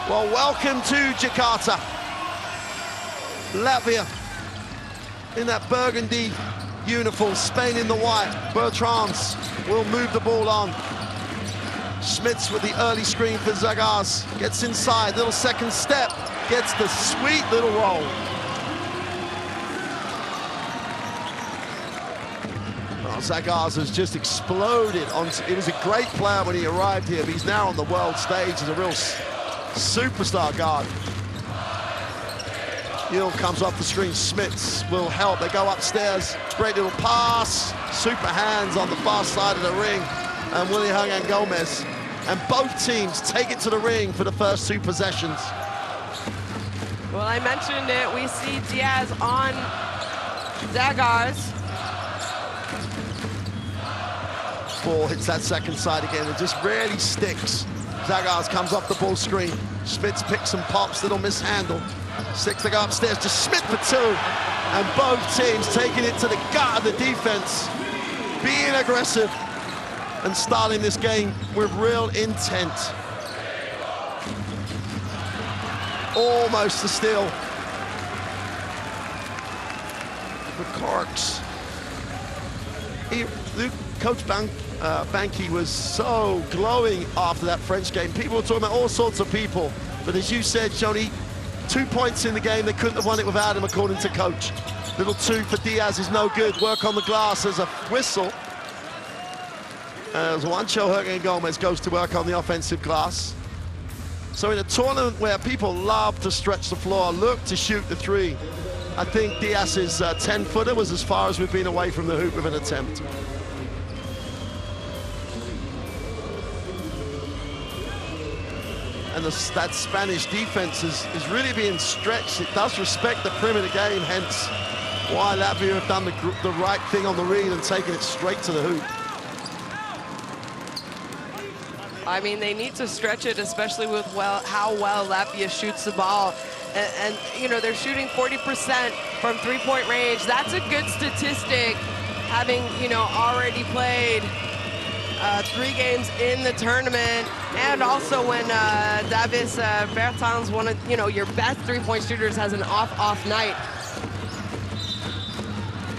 Well, welcome to Jakarta. Latvia in that burgundy uniform, Spain in the white. Bertrands will move the ball on. Smits with the early screen for Zagars. Gets inside, little second step. Gets the sweet little roll. Well, Zagars has just exploded. He was a great player when he arrived here, but he's now on the world stage as a real superstar guard. Hill comes off the screen. Smits will help. They go upstairs. Great little pass. Super hands on the far side of the ring. And Willy Hernan Gomez. And both teams take it to the ring for the first two possessions. Well, I mentioned it. We see Diaz on Zagars. Ball hits that second side again. It just rarely sticks. Zagars comes off the ball screen. Smits picks and pops, little mishandle. Six to go upstairs to Smith for two. And both teams taking it to the gut of the defense, being aggressive and starting this game with real intent. Almost a steal. The Corks. Coach Banky was so glowing after that French game. People were talking about all sorts of people. But as you said, Johnny, 2 points in the game. They couldn't have won it without him, according to coach. Little two for Diaz is no good. Work on the glass as a whistle. As Juancho Hernan Gomez goes to work on the offensive glass. So in a tournament where people love to stretch the floor, look to shoot the three, I think Diaz's 10-footer was as far as we've been away from the hoop with an attempt. And that Spanish defense is really being stretched. It does respect the perimeter game, hence why Latvia have done the right thing on the read and taken it straight to the hoop. I mean, they need to stretch it, especially with how well Latvia shoots the ball. And you know, they're shooting 40% from three-point range. That's a good statistic, having, you know, already played 3 games in the tournament, and also when Davis Bertans, one of, you know, your best three-point shooters, has an off night.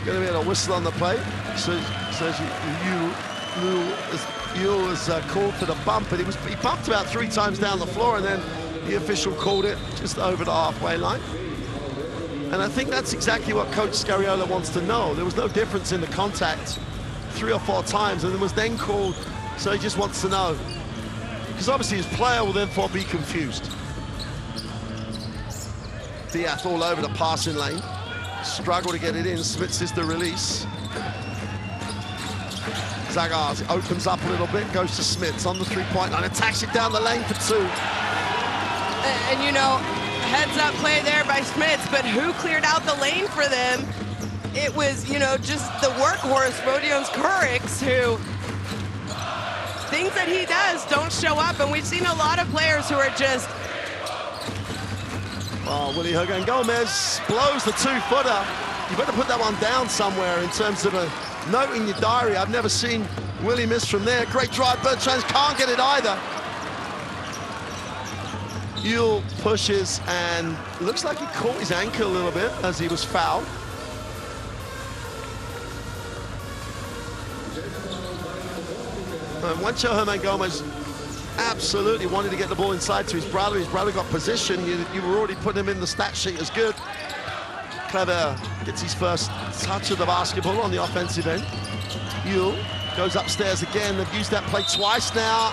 Gonna be a whistle on the plate. Says Yule was called for the bump, and he bumped about 3 times down the floor, and then the official called it just over the halfway line. And I think that's exactly what Coach Scariolo wants to know. There was no difference in the contact 3 or 4 times, and it was then called, so he just wants to know. Because obviously his player will therefore be confused. Diaz all over the passing lane. Struggle to get it in. Smits is the release. Zagars opens up a little bit, goes to Smits on the three-point line, attacks it down the lane for 2. And you know, heads-up play there by Smits, but who cleared out the lane for them? It was, you know, just the workhorse, Rodion Kurics, who things that he does don't show up, and we've seen a lot of players who are just... Oh, Willy Hernan Gomez blows the 2-footer. You better put that one down somewhere in terms of a note in your diary. I've never seen Willy miss from there. Great drive, Bertrands can't get it either. Yule pushes, and looks like he caught his ankle a little bit as he was fouled. Juancho Hernan Gomez absolutely wanted to get the ball inside to his brother. His brother got position. You were already putting him in the stat sheet as good. Clever gets his first touch of the basketball on the offensive end. Yule goes upstairs again. They've used that play twice now.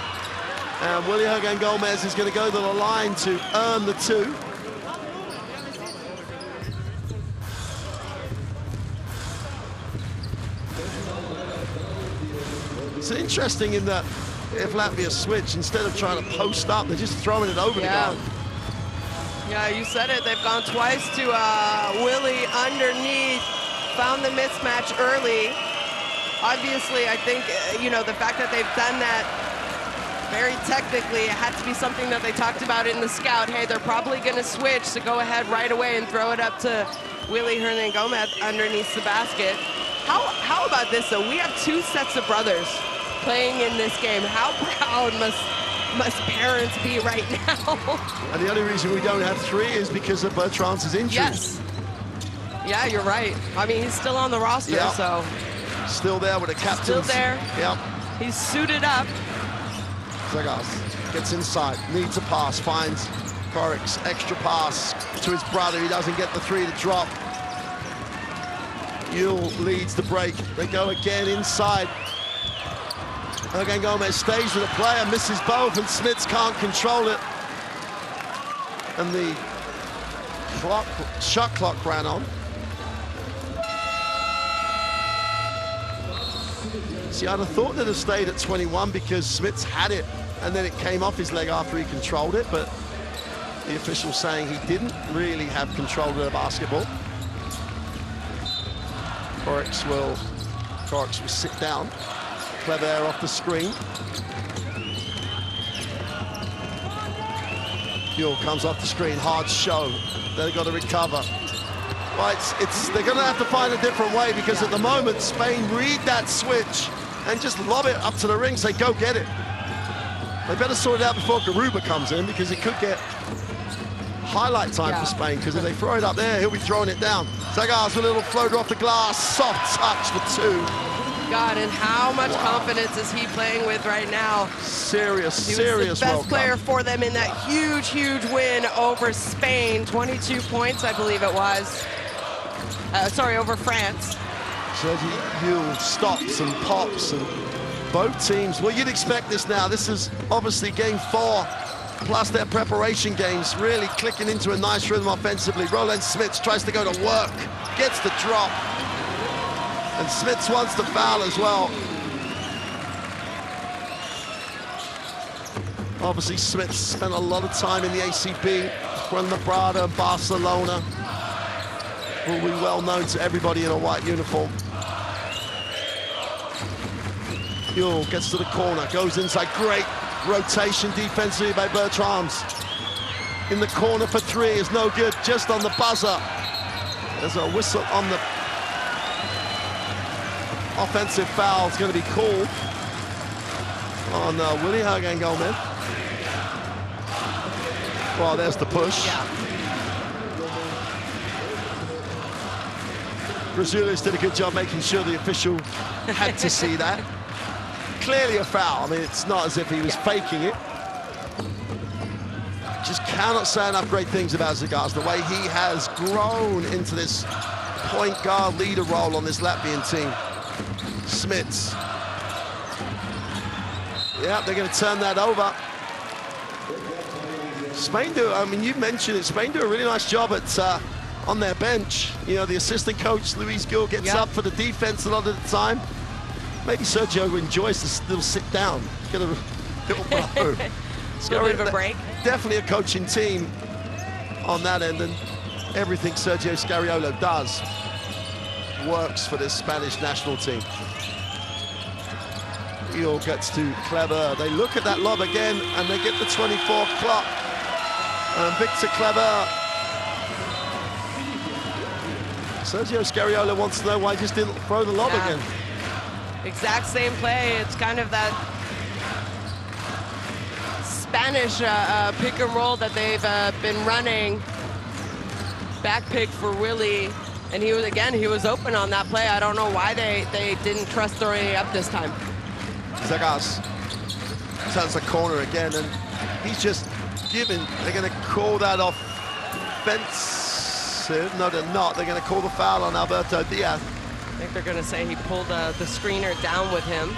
And Willy Hernan Gomez is going to go to the line to earn the 2. It's interesting in that if Latvia switch, instead of trying to post up, they're just throwing it over the guard. Yeah, you said it. They've gone twice to Willy underneath, found the mismatch early. Obviously, I think, you know, the fact that they've done that very technically, it had to be something that they talked about in the scout. Hey, they're probably going to switch, so go ahead right away and throw it up to Willy Hernan Gomez underneath the basket. How about this, though? We have 2 sets of brothers playing in this game. How proud must must parents be right now? And the only reason we don't have 3 is because of Bertrand's injury. Yes. Yeah, you're right. I mean, he's still on the roster, Yep. so. Still there with the captains. Still there. Yep. He's suited up. Zagas gets inside, needs a pass, finds Koric's extra pass to his brother. He doesn't get the 3 to drop. Yule leads the break. They go again inside. Again, Gomez stays with a player, misses both, and Smits can't control it. And the shot clock ran on. See, I'd have thought they'd have stayed at 21 because Smits had it, and then it came off his leg after he controlled it, but the official saying he didn't really have control of the basketball. Korix will sit down. Clever off the screen. Yule comes off the screen, hard show. They've got to recover. Well, they're going to have to find a different way because at the moment, Spain read that switch and just lob it up to the ring, say, go get it. They better sort it out before Garuba comes in because it could get highlight time for Spain, because if they throw it up there, he'll be throwing it down. Zagas with a little floater off the glass, soft touch for 2. God, and how much confidence is he playing with right now? Serious He was the best player Cup. for them in that huge, huge win over Spain. 22 points, I believe it was. Sorry, over France. Sergi Yule stops and pops, and both teams, well, you'd expect this now. This is obviously game 4, plus their preparation games, really clicking into a nice rhythm offensively. Roland Smits tries to go to work, gets the drop, and Smits wants the foul as well. Obviously, Smits spent a lot of time in the ACB, Fuenlabrada, Barcelona. Will be well known to everybody in a white uniform. Yule gets to the corner, goes inside, great rotation defensively by Bertrands. In the corner for 3 is no good, just on the buzzer. There's a whistle on the offensive foul. It's going to be called on Willie Hagen Gomez. Well, there's the push. Yeah. Brazulis did a good job making sure the official had to see that. Clearly a foul. I mean, it's not as if he was faking it. Just cannot say enough great things about Zagas, the way he has grown into this point guard leader role on this Latvian team. Smits. Yeah, they're going to turn that over. Spain do, I mean, you mentioned it, Spain do a really nice job at on their bench. You know, the assistant coach, Luis Gil, gets up for the defense a lot of the time. Maybe Sergio enjoys this little sit down, get a little blow. A little bit of a break. Definitely a coaching team on that end, and everything Sergio Scariolo does works for this Spanish national team. Gil gets to Clever. They look at that lob again, and they get the 24 clock. And Victor Clever. Sergio Scariolo wants to know why he just didn't throw the lob again. Exact same play. It's kind of that Spanish pick and roll that they've been running. Back pick for Willie. And he was open on that play. I don't know why they didn't trust throwing it up this time. Zagas turns the corner again, and he's just given. They're going to call that offensive. No, they're not. They're going to call the foul on Alberto Diaz. I think they're going to say he pulled the screener down with him.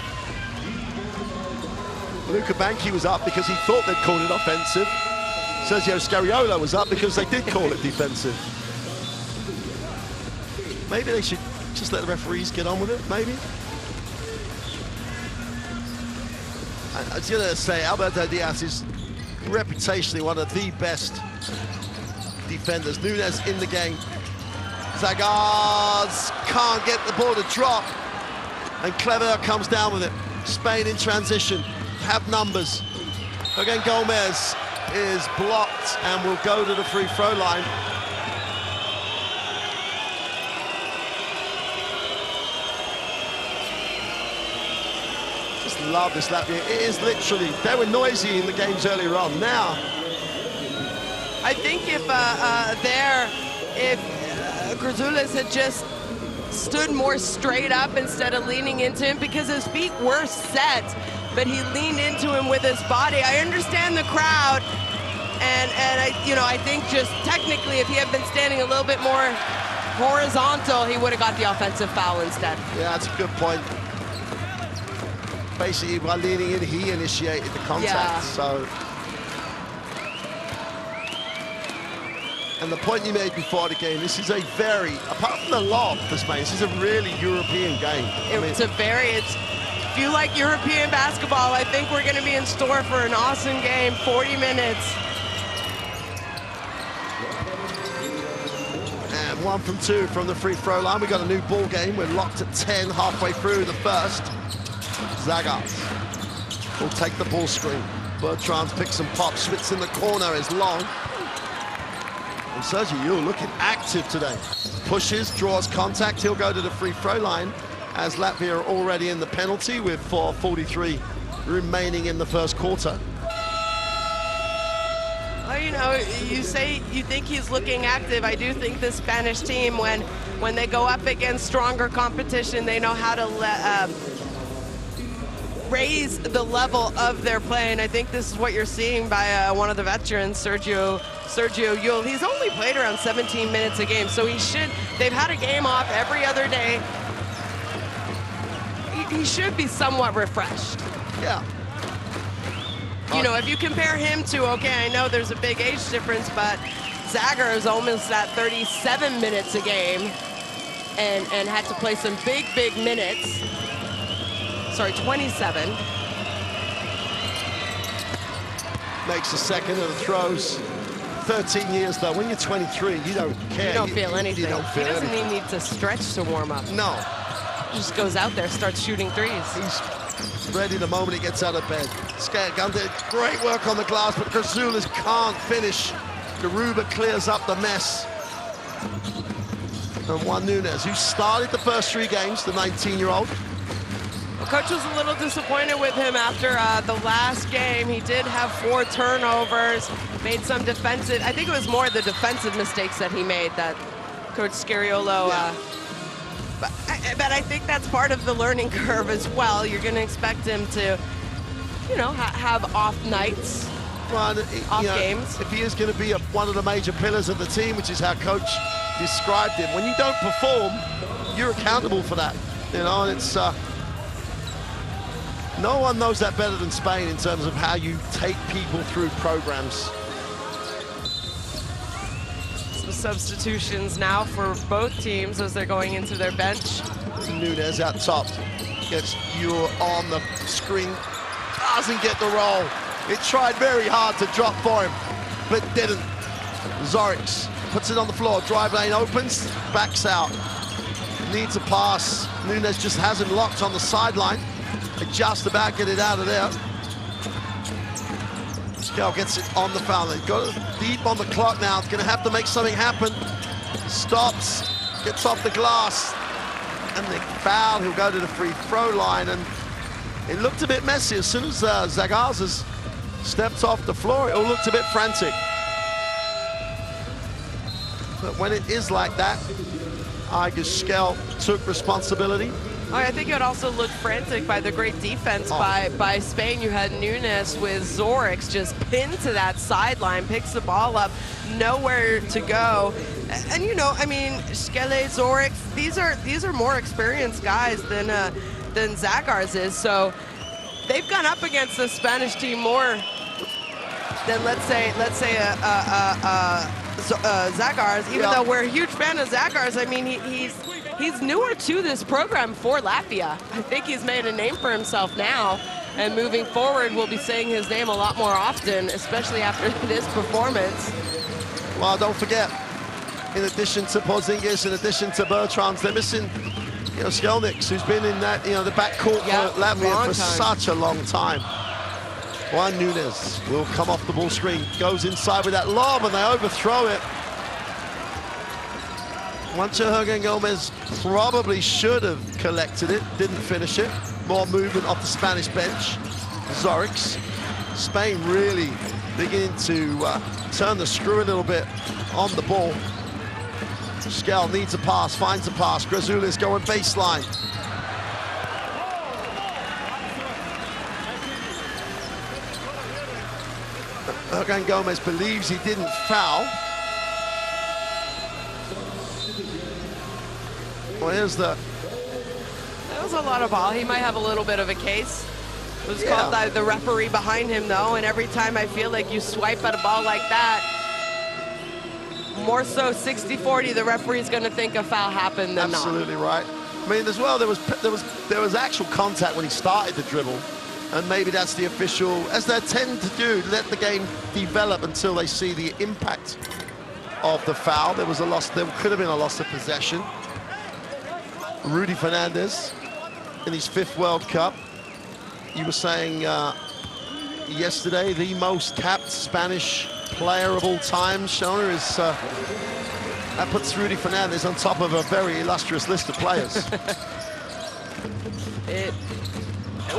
Luca Banchi was up because he thought they'd called it offensive. Sergio Scariolo was up because they did call it defensive. Maybe they should just let the referees get on with it, maybe. I was going to say, Alberto Diaz is reputationally one of the best defenders. Nunes in the game. Zagas can't get the ball to drop. And Clever comes down with it. Spain in transition, have numbers. Again, Gomez is blocked and will go to the free throw line. Just just love this Latvia. It is literally, they were noisy in the games earlier on. Now, I think if Grzulis had just stood more straight up instead of leaning into him, because his feet were set, but he leaned into him with his body. I understand the crowd, and I think just technically, if he had been standing a little bit more horizontal, he would have got the offensive foul instead. Yeah, that's a good point. Basically, by leaning in, he initiated the contact. Yeah. So, and the point you made before the game, this is a very, apart from the lob, this is a really European game. If you like European basketball, I think we're going to be in store for an awesome game. 40 minutes. And 1 from 2 from the free throw line. We got a new ball game. We're locked at 10 halfway through the first. Zagars will take the ball screen. Bertrand picks and pops. Schmitz in the corner is long. And Sergio Yul looking active today. Pushes, draws contact. He'll go to the free throw line, as Latvia are already in the penalty with 4:43 remaining in the first quarter. Well, you say you think he's looking active. I do think the Spanish team, when they go up against stronger competition, they know how to raise the level of their play, and I think this is what you're seeing by one of the veterans, Sergio Yul. He's only played around 17 minutes a game, so they've had a game off every other day. He should be somewhat refreshed. Yeah. If you compare him to, okay, I know there's a big age difference, but Zagar is almost at 37 minutes a game and had to play some big minutes. Sorry, 27. Makes a second of the throws. 13 years though, when you're 23, you don't care. You don't feel anything. You don't feel he doesn't anything. even need to stretch to warm up. No. He just goes out there, starts shooting threes. He's ready the moment he gets out of bed. Gun did great work on the glass, but Grzulis can't finish. Garuba clears up the mess. And Juan Nunes, who started the first 3 games, the 19-year-old. Coach was a little disappointed with him after the last game. He did have 4 turnovers, made some defensive, I think it was more the defensive mistakes that he made that Coach Scariolo, but I think that's part of the learning curve as well. You're gonna expect him to, have off nights, off games. If he is gonna be one of the major pillars of the team, which is how Coach described him, when you don't perform, you're accountable for that, and it's, no one knows that better than Spain in terms of how you take people through programs. Some substitutions now for both teams as they're going into their bench. Nunes out top, gets Yul on the screen, doesn't get the roll. It tried very hard to drop for him, but didn't. Zorix puts it on the floor, drive lane opens, backs out. Needs a pass. Nunes just has him locked on the sideline. Just about get it out of there. Skel gets it on the foul. They've got it deep on the clock now. It's going to have to make something happen. Stops, gets off the glass, and the foul. He'll go to the free throw line, and it looked a bit messy. As soon as Zagars has stepped off the floor, it all looked a bit frantic. But when it is like that, I guess Skel took responsibility. I think it also looked frantic by the great defense by Spain. You had Nunes with Zorix just pinned to that sideline, picks the ball up, nowhere to go. And Skele, Zorix, these are more experienced guys than Zagars is. So they've gone up against the Spanish team more than let's say Zagars. Even though we're a huge fan of Zagars, I mean he's newer to this program for Latvia. I think he's made a name for himself now, and moving forward, we'll be saying his name a lot more often, especially after this performance. Well, don't forget, in addition to Porzingis, in addition to Bertrands, they're missing, Skelniks, who's been in that, the backcourt for Latvia for such a long time. Juan Nunes will come off the ball screen, goes inside with that lob, and they overthrow it. Juancho Hergen Gomez probably should have collected it, didn't finish it. more movement off the Spanish bench. Zorix. Spain really beginning to turn the screw a little bit on the ball. Skell needs a pass, finds a pass. Grazulis going baseline. Hernan Gomez believes he didn't foul. Well, here's the... That was a lot of ball. He might have a little bit of a case. It was called by the referee behind him, though, and every time I feel like you swipe at a ball like that, more so 60-40, the referee's going to think a foul happened than not. Absolutely right. I mean, as well, there was actual contact when he started the dribble, and maybe that's the official, as they tend to do, let the game develop until they see the impact of the foul. There was a loss. There could have been a loss of possession. Rudy Fernandez in his 5th World Cup. You were saying yesterday the most capped Spanish player of all time, Shona, is that puts Rudy Fernandez on top of a very illustrious list of players.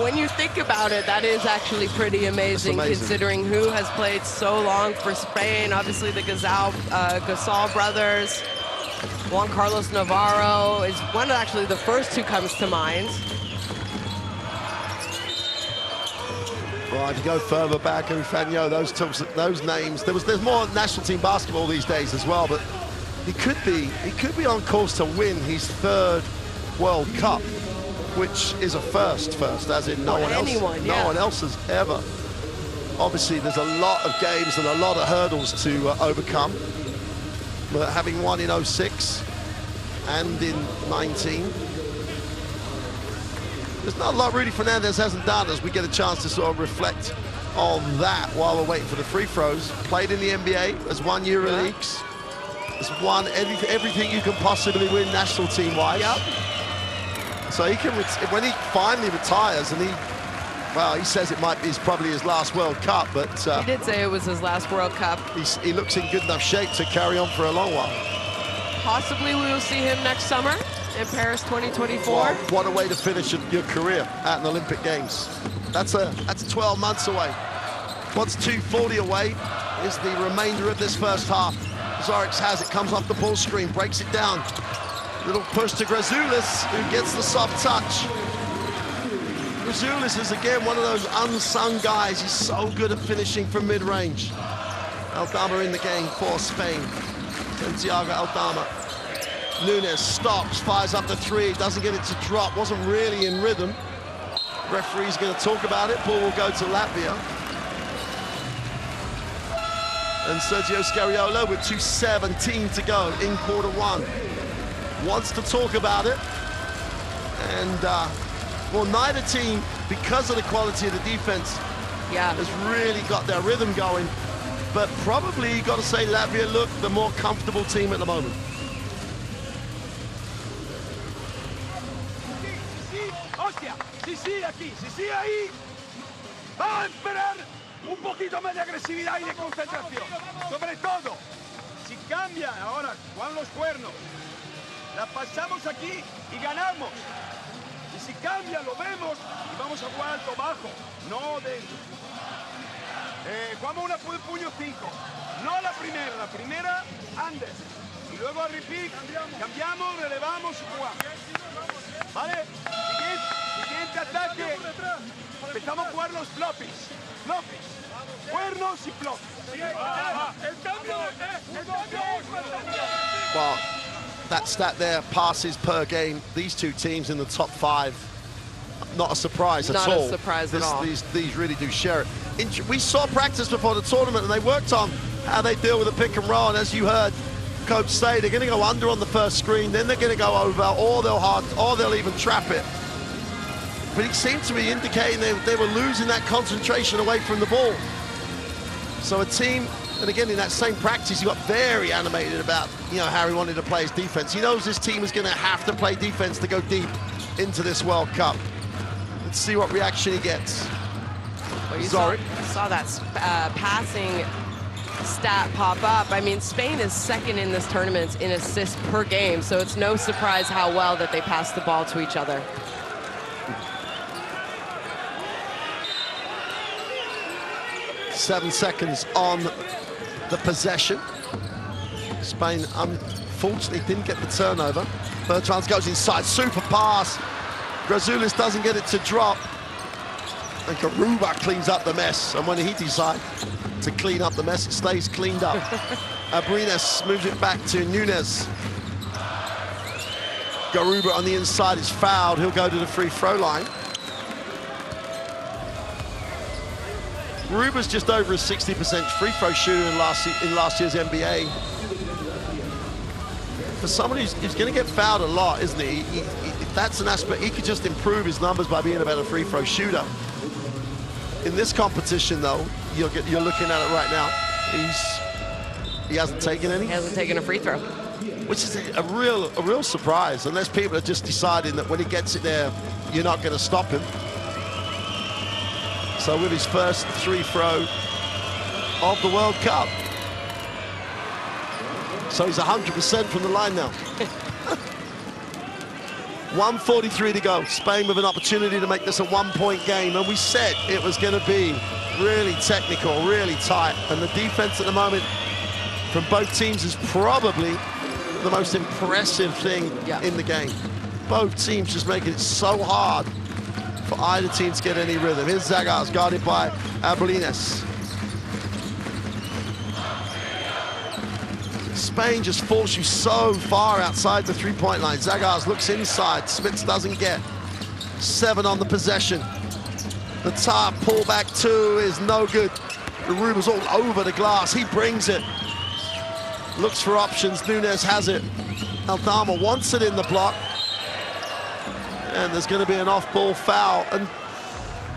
When you think about it, that is actually pretty amazing, considering who has played so long for Spain. Obviously the Gasol brothers. Juan Carlos Navarro is one of actually the first who comes to mind. Well, if you go further back, Fanyo, those names. There's more national team basketball these days as well, but he could be on course to win his 3rd World Cup, which is a first, as in no one else has ever. Obviously, there's a lot of games and a lot of hurdles to overcome. But having won in 06 and in 19, there's not a lot Rudy Fernandez hasn't done as we get a chance to sort of reflect on that while we're waiting for the free throws. Played in the NBA, has won EuroLeagues, has won everything you can possibly win national team-wise. Yep. So he can, when he finally retires, and he says it's probably his last World Cup, but... he did say it was his last World Cup. He looks in good enough shape to carry on for a long while. Possibly we will see him next summer in Paris 2024. Well, what a way to finish your career at an Olympic Games. That's 12 months away. What's 2:40 away is the remainder of this first half. Zorix has it, comes off the ball screen, breaks it down. Little push to Grazulis, who gets the soft touch. Grazulis is again one of those unsung guys. He's so good at finishing from mid-range. Aldama in the game for Spain. Santiago Aldama. Nunes stops, fires up the 3, doesn't get it to drop, wasn't really in rhythm. Referee's going to talk about it. Ball will go to Latvia. And Sergio Scariolo with 2:17 to go in quarter 1. Wants to talk about it. And, well, neither team, because of the quality of the defense, has really got their rhythm going. But probably you got to say Latvia look the more comfortable team at the moment. Sí, aquí, sí, ahí. Vamos a esperar un poquito más de agresividad y de concentración. Sobre todo, si cambia ahora, Juan los cuernos, la pasamos aquí y ganamos. Y si cambia, lo vemos y vamos a jugar alto bajo, no dentro. Jugamos una puño 5, no la primera Andes. Y luego a repeat, cambiamos, relevamos y jugamos. ¿Vale? Siguiente ataque. Empezamos a jugar los floppies. Cuernos y floppies. Well, that stat there, passes per game, these two teams in the top 5. Not a surprise at all. Not a surprise at all. These really do share it. We saw practice before the tournament, and they worked on how they deal with a pick and roll. And as you heard Coach say, they're going to go under on the first screen, then they're going to go over, or they'll even trap it. But he seemed to be indicating they were losing that concentration away from the ball. So a team, and again in that same practice, he got very animated about how he wanted to play his defense. He knows this team is going to have to play defense to go deep into this World Cup. Let's see what reaction he gets. Well, you saw that passing stat pop up. I mean, Spain is second in this tournament in assists per game, so it's no surprise how well that they pass the ball to each other. 7 seconds on the possession. Spain, unfortunately, didn't get the turnover. Bertrand goes inside, super pass. Grazulis doesn't get it to drop. And Garuba cleans up the mess. And when he decides to clean up the mess, it stays cleaned up. Abrines moves it back to Nunes. Garuba on the inside is fouled. He'll go to the free throw line. Garuba's just over a 60% free throw shooter in last year's NBA. For someone who's going to get fouled a lot, isn't he? That's an aspect. He could just improve his numbers by being a better free throw shooter. In this competition, though, you're looking at it right now. He hasn't taken any. He hasn't taken a free throw, which is a real surprise. Unless people are just deciding that when he gets it there, you're not going to stop him. So with his first free throw of the World Cup. So he's 100% from the line now. 1:43 to go. Spain with an opportunity to make this a one-point game. And we said it was going to be really technical, really tight. And the defense at the moment from both teams is probably the most impressive thing in the game. Both teams just making it so hard for either team to get any rhythm. Here's Zagars guarded by Abrines. Spain just forced you so far outside the three-point line. Zagars looks inside. Smits doesn't get. 7 on the possession. The top pullback 2 is no good. Garuba's all over the glass. He brings it. Looks for options. Nunes has it. Aldama wants it in the block. And there's going to be an off-ball foul. And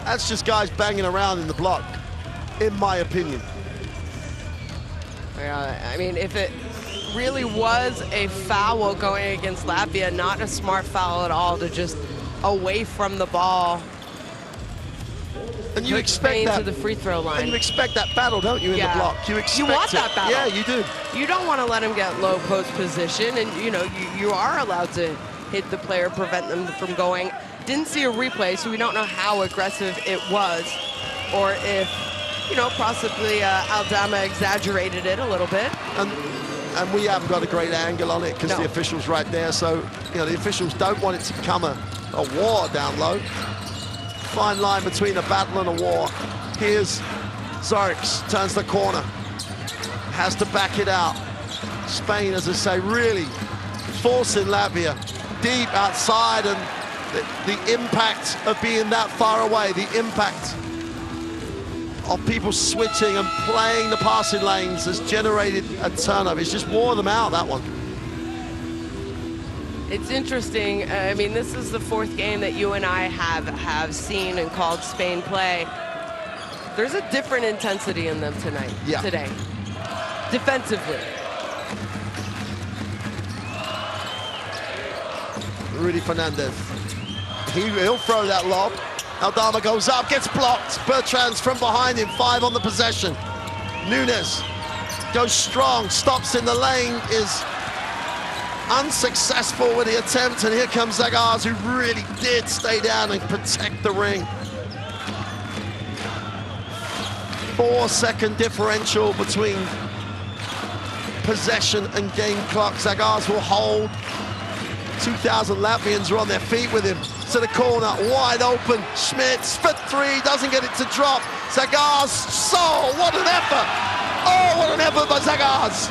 that's just guys banging around in the block, in my opinion. I mean, if it really was a foul going against Latvia, not a smart foul at all to just away from the ball. And you expect that to the free throw line. And you expect that battle, don't you, in the block? You want that battle. Yeah, you do. You don't want to let him get low post position, and you are allowed to hit the player, prevent them from going. Didn't see a replay, so we don't know how aggressive it was, or if possibly Aldama exaggerated it a little bit. And we haven't got a great angle on it because the official's right there. So, the officials don't want it to become a war down low. Fine line between a battle and a war. Here's Zorix, turns the corner. Has to back it out. Spain, as I say, really forcing Latvia deep outside, and the impact of being that far away, the impact of people switching and playing the passing lanes has generated a turnover. It's just wore them out, that one. It's interesting. I mean, this is the 4th game that you and I have seen and called Spain play. There's a different intensity in them today, defensively. Rudy Fernandez. He'll throw that lob. Aldama goes up, gets blocked. Bertrand's from behind him, 5 on the possession. Nunes goes strong, stops in the lane, is unsuccessful with the attempt, and here comes Zagars, who really did stay down and protect the ring. 4-second differential between possession and game clock. Zagars will hold. 2,000 Latvians are on their feet with him. To the corner, wide open. Schmitz for 3, doesn't get it to drop. Zagars, what an effort! Oh, what an effort by Zagars!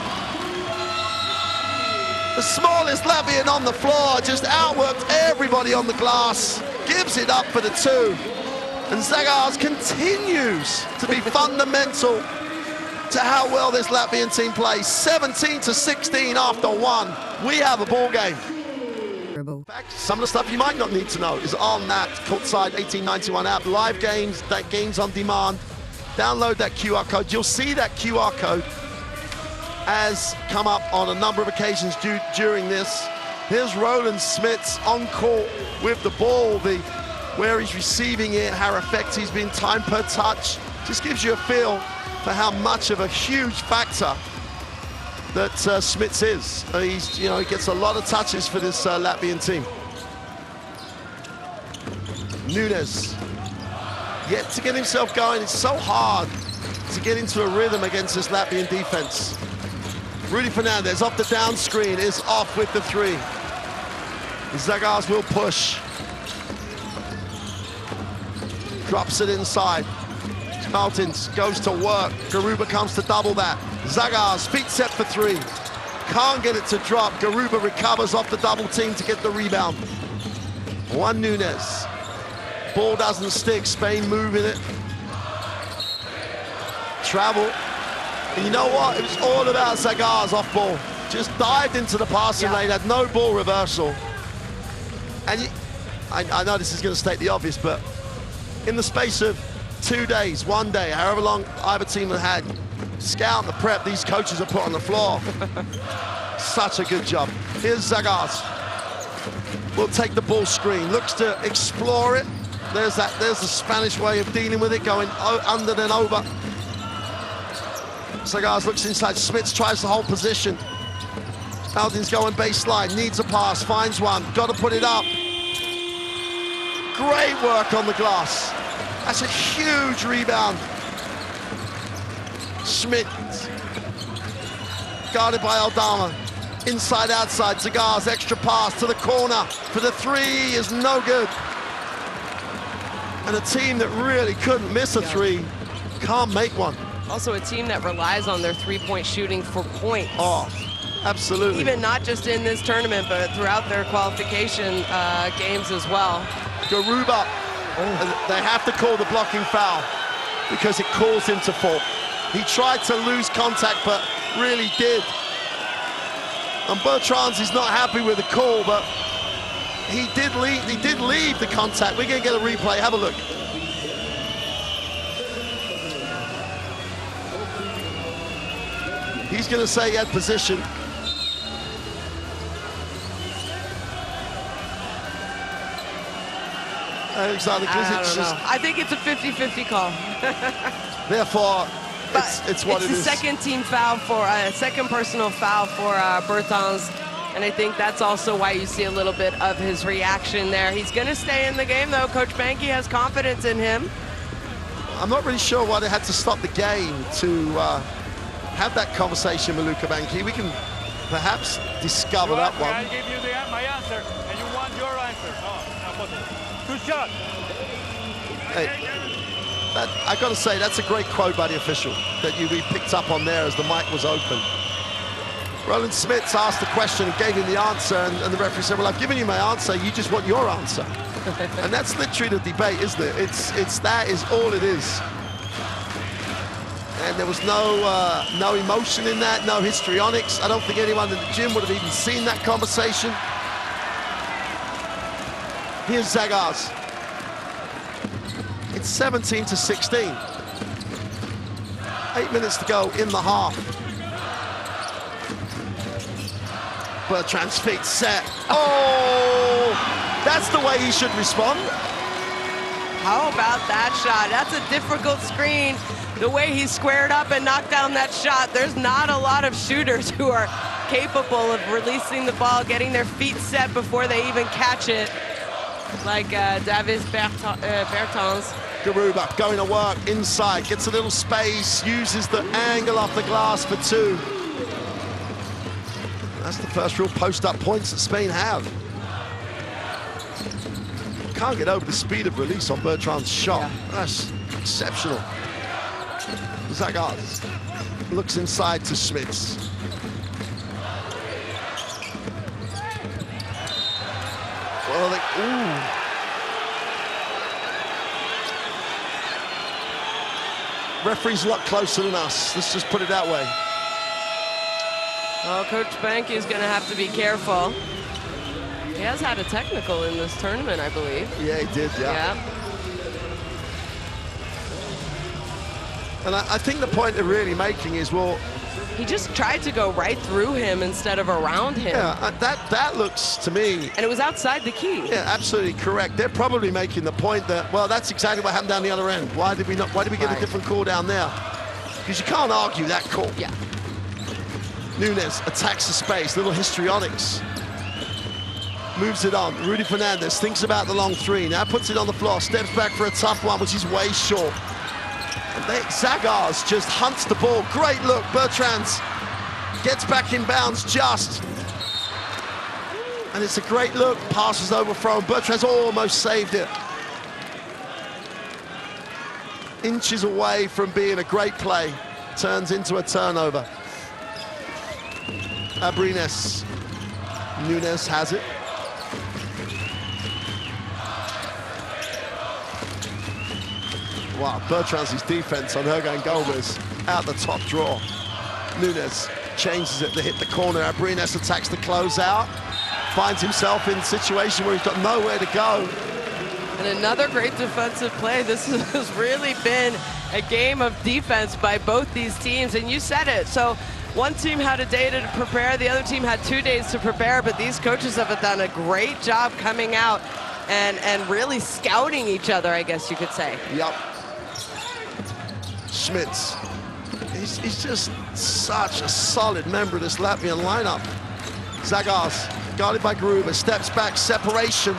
The smallest Latvian on the floor just outworked everybody on the glass. Gives it up for the 2. And Zagars continues to be fundamental to how well this Latvian team plays. 17-16 after 1. We have a ball game. In fact, some of the stuff you might not need to know is on that Courtside 1891 app. Live games, that games on demand. Download that QR code. You'll see that QR code has come up on a number of occasions during this. Here's Roland Smits on court with the ball, where he's receiving it, how effective he's been, time per touch. Just gives you a feel for how much of a huge factor that Smits is. He gets a lot of touches for this Latvian team. Nunes, yet to get himself going. It's so hard to get into a rhythm against this Latvian defense. Rudy Fernandez off the down screen is off with the three. Zagars will push. Drops it inside. Martins goes to work. Garuba comes to double that. Zagars, feet set for three. Can't get it to drop. Garuba recovers off the double team to get the rebound. Juan Nunes. Ball doesn't stick. Spain moving it. Travel. And you know what? It was all about Zagars off ball. Just dived into the passing lane, had no ball reversal. And I know this is going to state the obvious, but in the space of 2 days, 1 day, however long either team had scout the prep these coaches have put on the floor. Such a good job. Here's Zagars. Will take the ball screen, looks to explore it. There's the Spanish way of dealing with it, going under then over. Zagars looks inside, Smits tries to hold position. Aldin's going baseline, needs a pass, finds one, got to put it up. Great work on the glass. That's a huge rebound. Schmidt, guarded by Aldama. Inside, outside, Zagars, extra pass to the corner for the three is no good. And a team that really couldn't miss a three can't make one. Also a team that relies on their three-point shooting for points. Oh, absolutely. Even not just in this tournament, but throughout their qualification games as well. Garuba, they have to call the blocking foul because it calls him to fault. He tried to lose contact, but really did. And Bertrands is not happy with the call, but he did leave the contact. We're going to get a replay. Have a look. He's going to say he had position. Alexander Klizic. I think it's a 50-50 call. Therefore, it's what it is. It's the second team foul for second personal foul for Bertans, and I think that's also why you see a little bit of his reaction there. He's going to stay in the game, though. Coach Banky has confidence in him. I'm not really sure why they had to stop the game to have that conversation with Luka Banky. We can perhaps discover that one. I give you my answer, and you want your answer. Good shot. Hey, I got to say, that's a great quote by the official that we picked up on there as the mic was open. Roland Smits asked the question and gave him the answer, and the referee said, well, I've given you my answer, you just want your answer. And that's literally the debate, isn't it? That is all it is. And there was no emotion in that, no histrionics. I don't think anyone in the gym would have even seen that conversation. Here's Zagars. It's 17-16. 8 minutes to go in the half. Bertrand's feet set. Oh, that's the way he should respond. How about that shot? That's a difficult screen. The way he squared up and knocked down that shot, there's not a lot of shooters who are capable of releasing the ball, getting their feet set before they even catch it, like Davis Bertans. Garuba going to work inside, gets a little space, uses the angle off the glass for two. That's the first real post-up points that Spain have. Can't get over the speed of release on Bertrand's shot. Yeah. That's exceptional. Zagars looks inside to Smits. Well, referee's a lot closer than us. Let's just put it that way. Well, Coach Banky is going to have to be careful. He has had a technical in this tournament, I believe. Yeah, he did, yeah. And I think the point they're really making is, well... He just tried to go right through him instead of around him. Yeah, that looks to me... And it was outside the key. Yeah, absolutely correct. They're probably making the point that, well, that's exactly what happened down the other end. Why did we get a different call down there? Because you can't argue that call. Yeah. Nunes attacks the space, little histrionics. Moves it on. Rudy Fernandez thinks about the long three. Now puts it on the floor, steps back for a tough one, which is way short. And Zagars just hunts the ball. Great look. Bertrands gets back in bounds just. And it's a great look. Passes overthrown. Bertrands almost saved it. Inches away from being a great play. Turns into a turnover. Abrines. Nunes has it. Wow, Bertrands' defense on Hergan Gomez out the top draw. Nunes changes it to hit the corner. Abrines attacks the closeout. Finds himself in a situation where he's got nowhere to go. And another great defensive play. This has really been a game of defense by both these teams, and you said it. So one team had a day to prepare, the other team had 2 days to prepare, but these coaches have done a great job coming out and really scouting each other, I guess you could say. Yep. Schmitz. He's just such a solid member of this Latvian lineup. Zagars, guarded by Gruber, steps back, separation.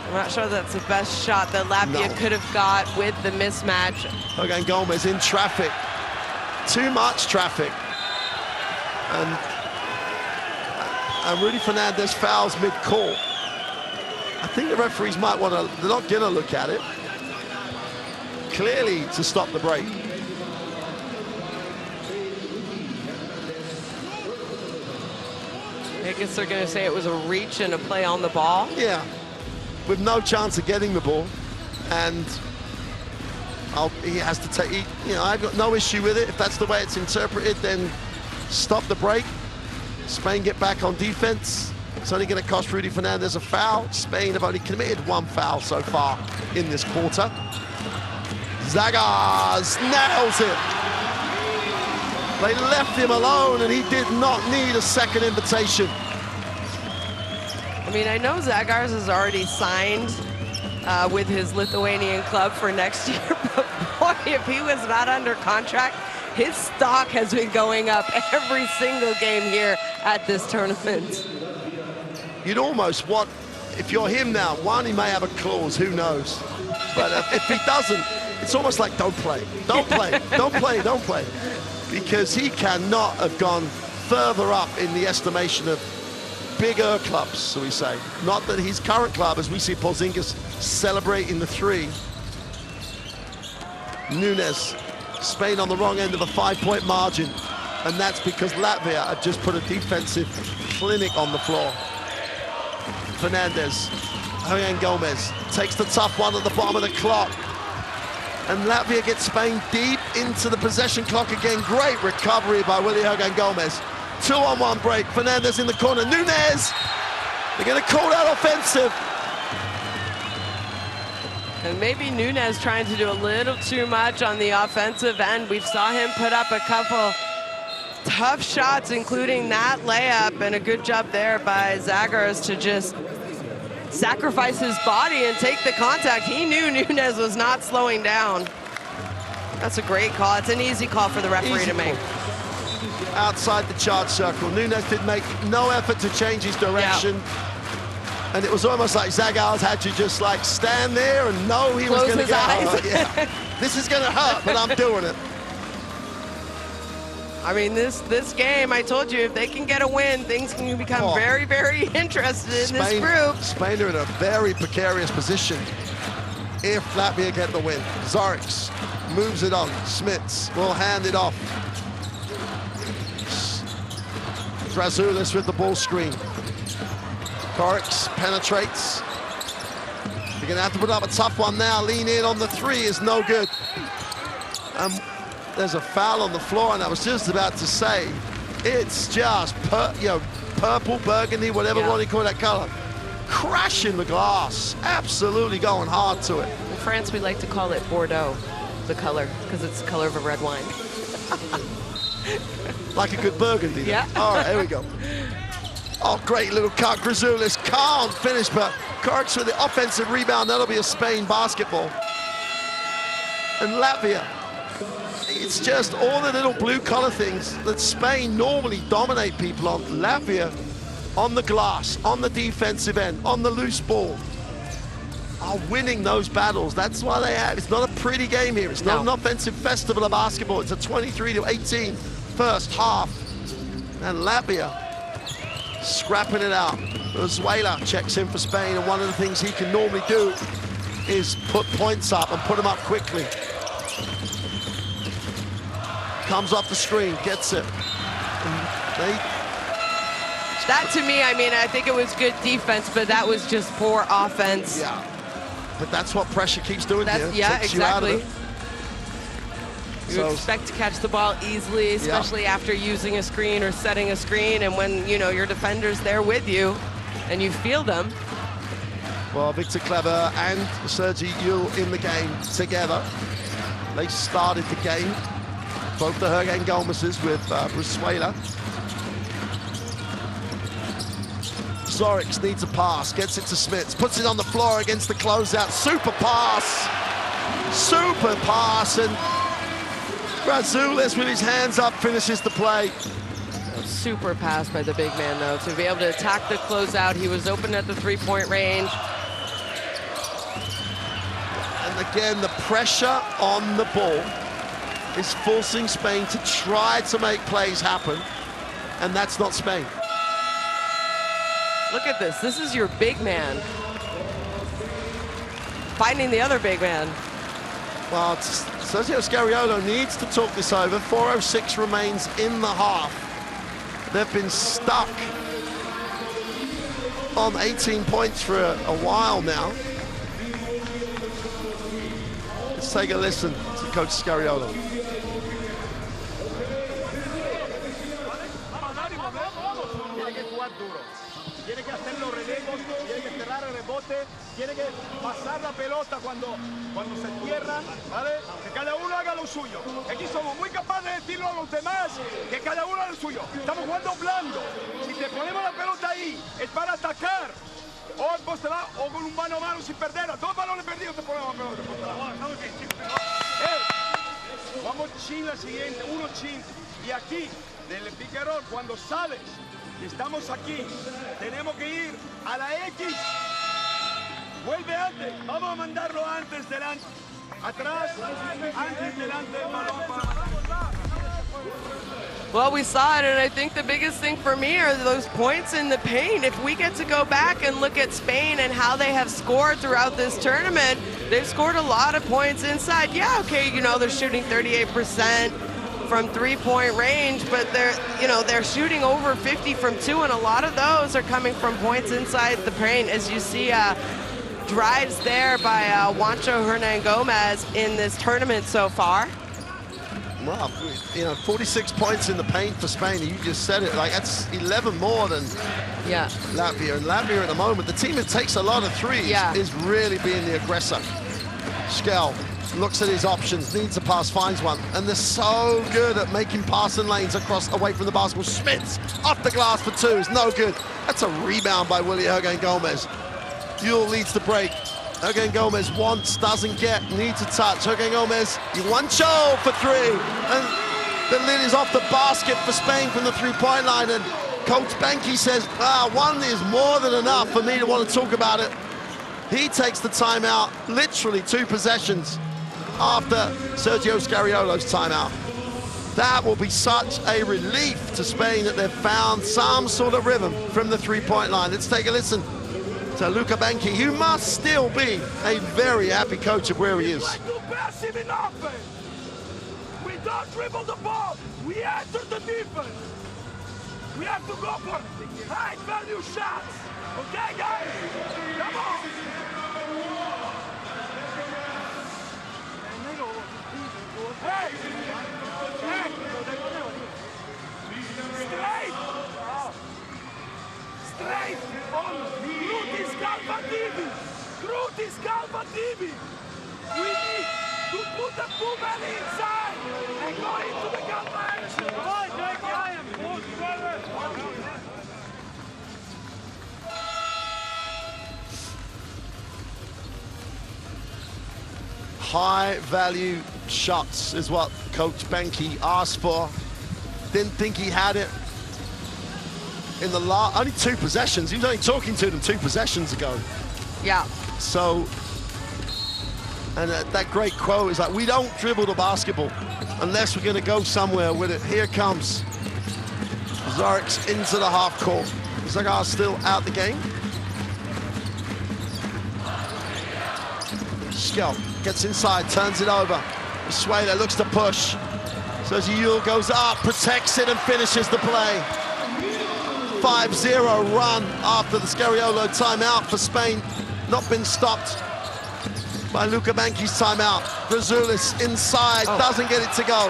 I'm not sure that's the best shot that Latvia could have got with the mismatch. Hergan Gomez in traffic. Too much traffic. And Rudy Fernandez fouls mid-court. I think the referees might want to, they're not gonna look at it. Clearly to stop the break. I guess they're gonna say it was a reach and a play on the ball. Yeah, with no chance of getting the ball. And he has to take, you know, I've got no issue with it. If that's the way it's interpreted, then stop the break. Spain get back on defense. It's only going to cost Rudy Fernandez a foul. Spain have only committed 1 foul so far in this quarter. Zagars nails it. They left him alone, and he did not need a second invitation. I mean, I know Zagars has already signed with his Lithuanian club for next year, but boy, if he was not under contract, his stock has been going up every single game here at this tournament. You'd almost want, if you're him now, one, he may have a clause, who knows? But if he doesn't, it's almost like don't play, don't play, don't play, don't play. Because he cannot have gone further up in the estimation of bigger clubs, so we say. Not that his current club, as we see Porzingis celebrating the 3. Nunes, Spain on the wrong end of a 5-point margin. And that's because Latvia have just put a defensive clinic on the floor. Fernandez, Hergan Gomez takes the tough one at the bottom of the clock. And Latvia gets Spain deep into the possession clock again. Great recovery by Willy Hergan Gomez. 2-on-1 break, Fernandez in the corner. Nunes, they're gonna call that offensive. And maybe Nunes trying to do a little too much on the offensive end. We saw him put up a couple tough shots, including that layup, and a good job there by Zagars to just sacrifice his body and take the contact. He knew Nunes was not slowing down. That's a great call. It's an easy call for the referee to make. Outside the charge circle. Nunes did make no effort to change his direction. Yeah. And it was almost like Zagars had to just like stand there and know he was going to get hurt. Yeah. This is going to hurt, but I'm doing it. I mean, this game, I told you, if they can get a win, things can become very, very interested in this group. Spain are in a very precarious position if Latvia get the win. Zorix moves it on. Schmitz will hand it off. Drazulis with the ball screen. Korix penetrates. You're going to have to put up a tough one now. Lean in on the 3 is no good. There's a foul on the floor, and I was just about to say, it's just purple, burgundy, whatever one you call that color. Crashing the glass. Absolutely going hard to it. In France, we like to call it Bordeaux, the color, because it's the color of a red wine. Like a good burgundy. Yeah. All right, here we go. Oh, great little cut. Grazulis can't finish, but Korix with the offensive rebound. That'll be a Spain basketball. And Latvia, it's just all the little blue-collar things that Spain normally dominate people on. Latvia on the glass, on the defensive end, on the loose ball, are winning those battles. That's why they have. It's not a pretty game here. It's not an offensive festival of basketball. It's a 23-18 first half. And Latvia scrapping it out. Venezuela checks in for Spain, and one of the things he can normally do is put points up and put them up quickly. Comes off the screen, gets it. That to me, I mean, I think it was good defense, but that was just poor offense. Yeah, but that's what pressure keeps doing here. Yeah, exactly. You So, expect to catch the ball easily, especially after using a screen or setting a screen, and when, you know, your defender's there with you and you feel them. well, Victor Kleber and Sergi Yul in the game together. They started the game. Both the Hurricane Gomez's with Venezuela. Zorix needs a pass, gets it to Smits, puts it on the floor against the closeout. Super pass, and Razulis with his hands up finishes the play. Super pass by the big man, though, to be able to attack the closeout. He was open at the three-point range. And again, the pressure on the ball is forcing Spain to try to make plays happen, and that's not Spain. Look at this. This is your big man finding the other big man. Well, Sergio Scariolo needs to talk this over. 4:06 remains in the half. They've been stuck on 18 points for a while now. Let's take a listen to Coach Scariolo. Tiene que hacer los relevos, tiene que cerrar el rebote, tiene que pasar la pelota cuando se cierra, ¿vale? Que cada uno haga lo suyo. Aquí somos muy capaces de decirlo a los demás, que cada uno haga lo suyo. Estamos jugando blando. Si te ponemos la pelota ahí, es para atacar. O en poste bajo, o con un mano a mano sin perder. A 2 balones perdidos te ponemos la pelota en poste bajo. Vamos chin la siguiente, uno chin. Y aquí, del pick and roll, cuando sales, estamos aquí, tenemos que ir a la X. Vuelve antes, vamos a mandarlo antes, delante, atrás, antes, delante, balón para... Well, we saw it, and I think the biggest thing for me are those points in the paint. If we get to go back and look at Spain and how they have scored throughout this tournament, they've scored a lot of points inside. Yeah, okay, you know, they're shooting 38% from three-point range, but they're shooting over 50 from two, and a lot of those are coming from points inside the paint, as you see drives there by Juancho Hernan Gomez in this tournament so far. Well, you know, 46 points in the paint for Spain. You just said it, like that's 11 more than Latvia. And Latvia at the moment, the team that takes a lot of threes is really being the aggressor. Schell looks at his options, needs a pass, finds one, and they're so good at making passing lanes across away from the basketball. Smits off the glass for two is no good. That's a rebound by Willie Hurricane Gomez. Yule leads the break. Hurricane Gomez wants, doesn't get, needs a touch. Hurricane Gomez, Juancho for three, and the lid is off the basket for Spain from the three-point line, and Coach Banky says, one is more than enough for me to want to talk about it. He takes the timeout, literally 2 possessions after Sergio Scariolo's timeout. That will be such a relief to Spain that they've found some sort of rhythm from the three-point line. Let's take a listen to Luca Banky, who must still be a very happy coach of where he is. We don't dribble the ball. We enter the defense. We have to go for high-value shots. Okay, guys? Come on. Hey! Straight on Krutis Galvadivi. We need to put the ball inside and go into the Galva action. High-value shots is what Coach Banky asked for. Didn't think he had it in the only 2 possessions. He was only talking to them 2 possessions ago. Yeah. So And that great quote is like, we don't dribble the basketball unless we're going to go somewhere with it. Here comes Zoric's into the half court. Zagar's still out the game. Skelp gets inside, turns it over. Sueda looks to push. So Yul goes up, protects it, and finishes the play. 5-0 run after the Scariolo timeout for Spain. Not been stopped by Luka Banki's timeout. Brazulis inside, doesn't get it to go.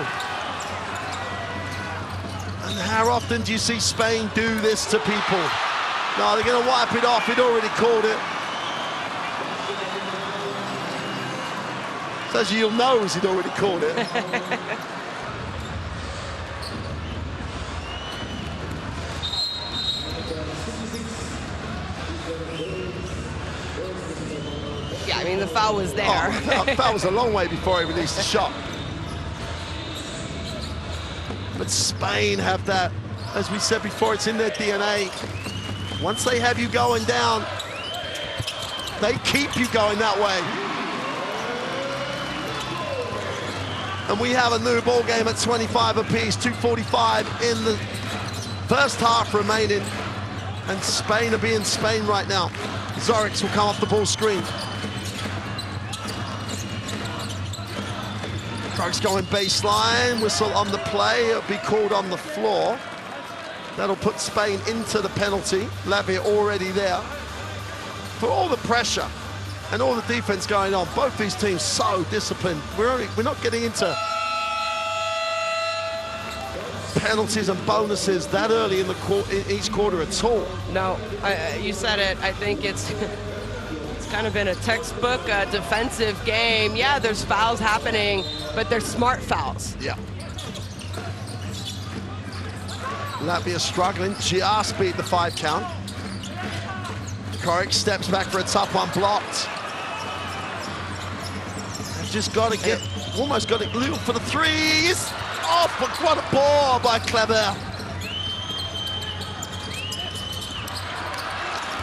And how often do you see Spain do this to people? No, they're going to wipe it off. He'd already called it. So as you'll know, he'd already called it. Yeah, I mean, the foul was there. Oh, the foul was a long way before he released the shot. But Spain have that, as we said before, it's in their DNA. Once they have you going down, they keep you going that way. And we have a new ball game at 25 apiece, 2:45 in the first half remaining. And Spain are being Spain right now. Zorix will come off the ball screen. Zorix going baseline, whistle on the play, it'll be called on the floor. That'll put Spain into the penalty. Latvia already there. For all the pressure and all the defense going on, both these teams so disciplined. We're not getting into penalties and bonuses that early in each quarter at all. No, you said it. I think it's kind of been a textbook defensive game. Yeah, there's fouls happening, but they're smart fouls. Yeah. Latvia struggling, just beat the 5 count. Koric steps back for a tough one, blocked. They've just got to get, almost got it loop for the threes. Oh, but what a ball by Kleber.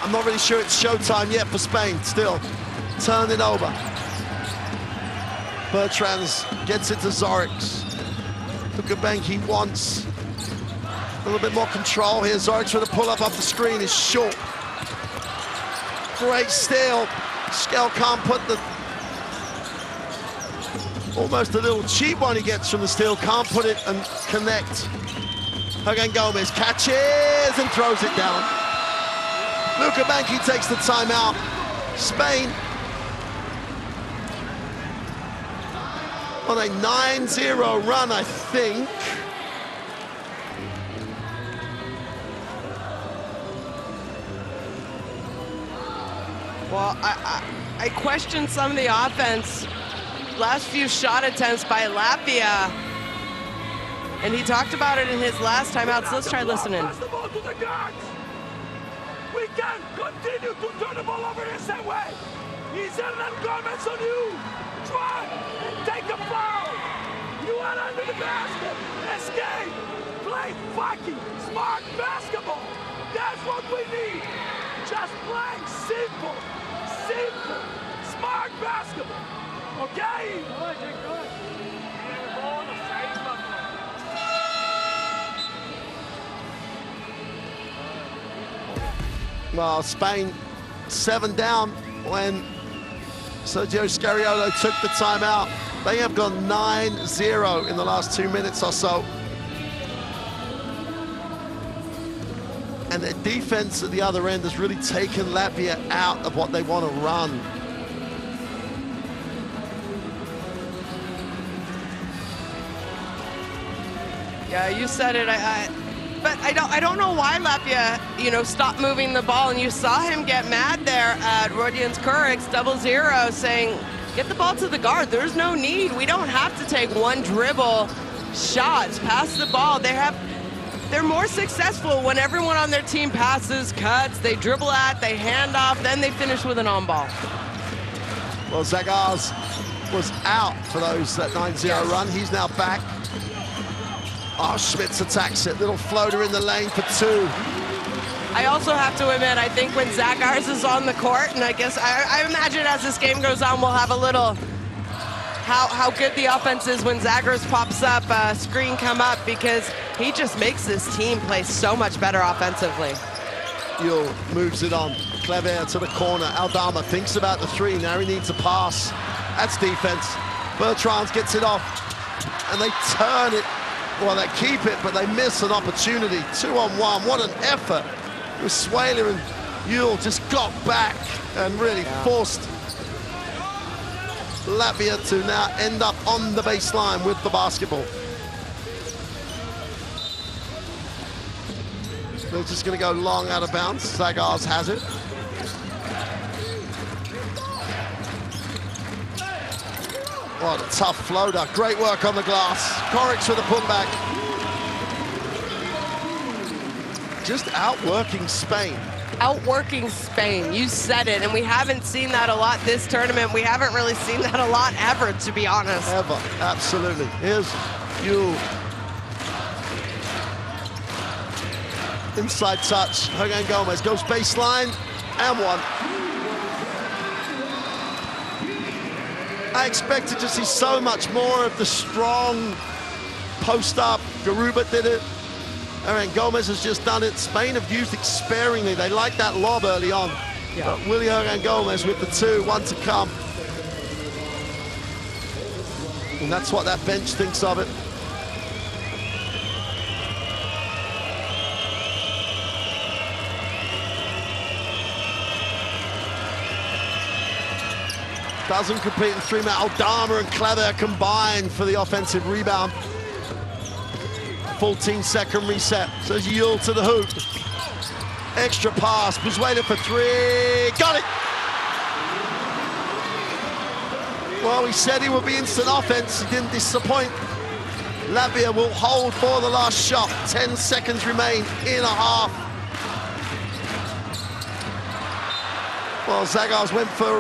I'm not really sure it's showtime yet for Spain, still. Turn it over. Bertrands gets it to Zorix. Look at Bank, he wants a little bit more control here. Zorix with a pull up off the screen is short. Great steal. Skell can't put the, almost a little cheap one he gets from the steal, can't put it and connect. Again, Gomez catches and throws it down. Luka Banki takes the timeout. Spain on a 9-0 run, I think. Well, I questioned some of the offense. Last few shot attempts by Latvia. And he talked about it in his last timeout, so let's try listening. Pass the ball to the guards. We can't continue to turn the ball over the same way. He's Hernan Gomez on you. Try and take a foul. You are under the basket. Escape. Play fucking smart basketball. That's what we need. Just playing simple, smart basketball. Okay? Well, Spain 7 down when Sergio Scariolo took the timeout. They have gone 9-0 in the last 2 minutes or so. And their defense at the other end has really taken Latvia out of what they want to run. Yeah, you said it. But I don't know why Latvia, stopped moving the ball. And you saw him get mad there at Rodions Kuric's 0-0, saying, get the ball to the guard. There's no need. We don't have to take one dribble shots. Pass the ball. They're more successful when everyone on their team passes, cuts, they dribble at, they hand off, then they finish with an on-ball. Well, Zagars was out for that 9-0 run. He's now back. Oh, Schmitz attacks it. Little floater in the lane for 2. I also have to admit, I think when Zagars is on the court, and I guess I imagine as this game goes on, we'll have a little how good the offense is when Zagors pops up, screen come up, because he just makes this team play so much better offensively. Yule moves it on. Clever to the corner. Aldama thinks about the three. Now he needs a pass. That's defense. Bertrand gets it off. And they turn it. Well, they keep it, but they miss an opportunity. 2-on-1. What an effort. It was Swaler, and Yule just got back and really forced Latvia to now end up on the baseline with the basketball. They're just going to go long out of bounds. Zagars has it. What a tough floater. Great work on the glass. Koric with a putback. Just outworking Spain. Outworking Spain, you said it, and we haven't seen that a lot this tournament. We haven't really seen that a lot ever, to be honest. Ever, absolutely. Here's Yule. Inside touch, Hernan Gomez goes baseline, and one. I expected to see so much more of the strong post-up. Garuba did it. Hernan Gomez has just done it. Spain have used it sparingly. They like that lob early on. Yeah. But Willy Hernan Gomez with the two, one to come. And that's what that bench thinks of it. Doesn't compete in three-man. Aldama and Clever combined for the offensive rebound. 14-second reset. So Yule to the hoop. Extra pass. Buzuela for three. Got it! Well, he said he would be instant offense. He didn't disappoint. Latvia will hold for the last shot. 10 seconds remain in a half. Well, Zagars went for,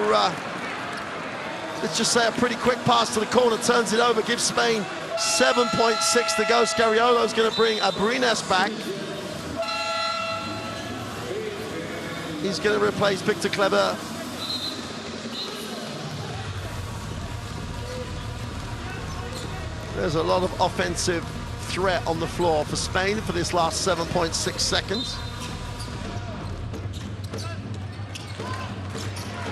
let's just say, a pretty quick pass to the corner. Turns it over, gives Spain 7.6 to go. Scariolo's going to bring Abrines back. He's going to replace Victor Kleber. There's a lot of offensive threat on the floor for Spain for this last 7.6 seconds.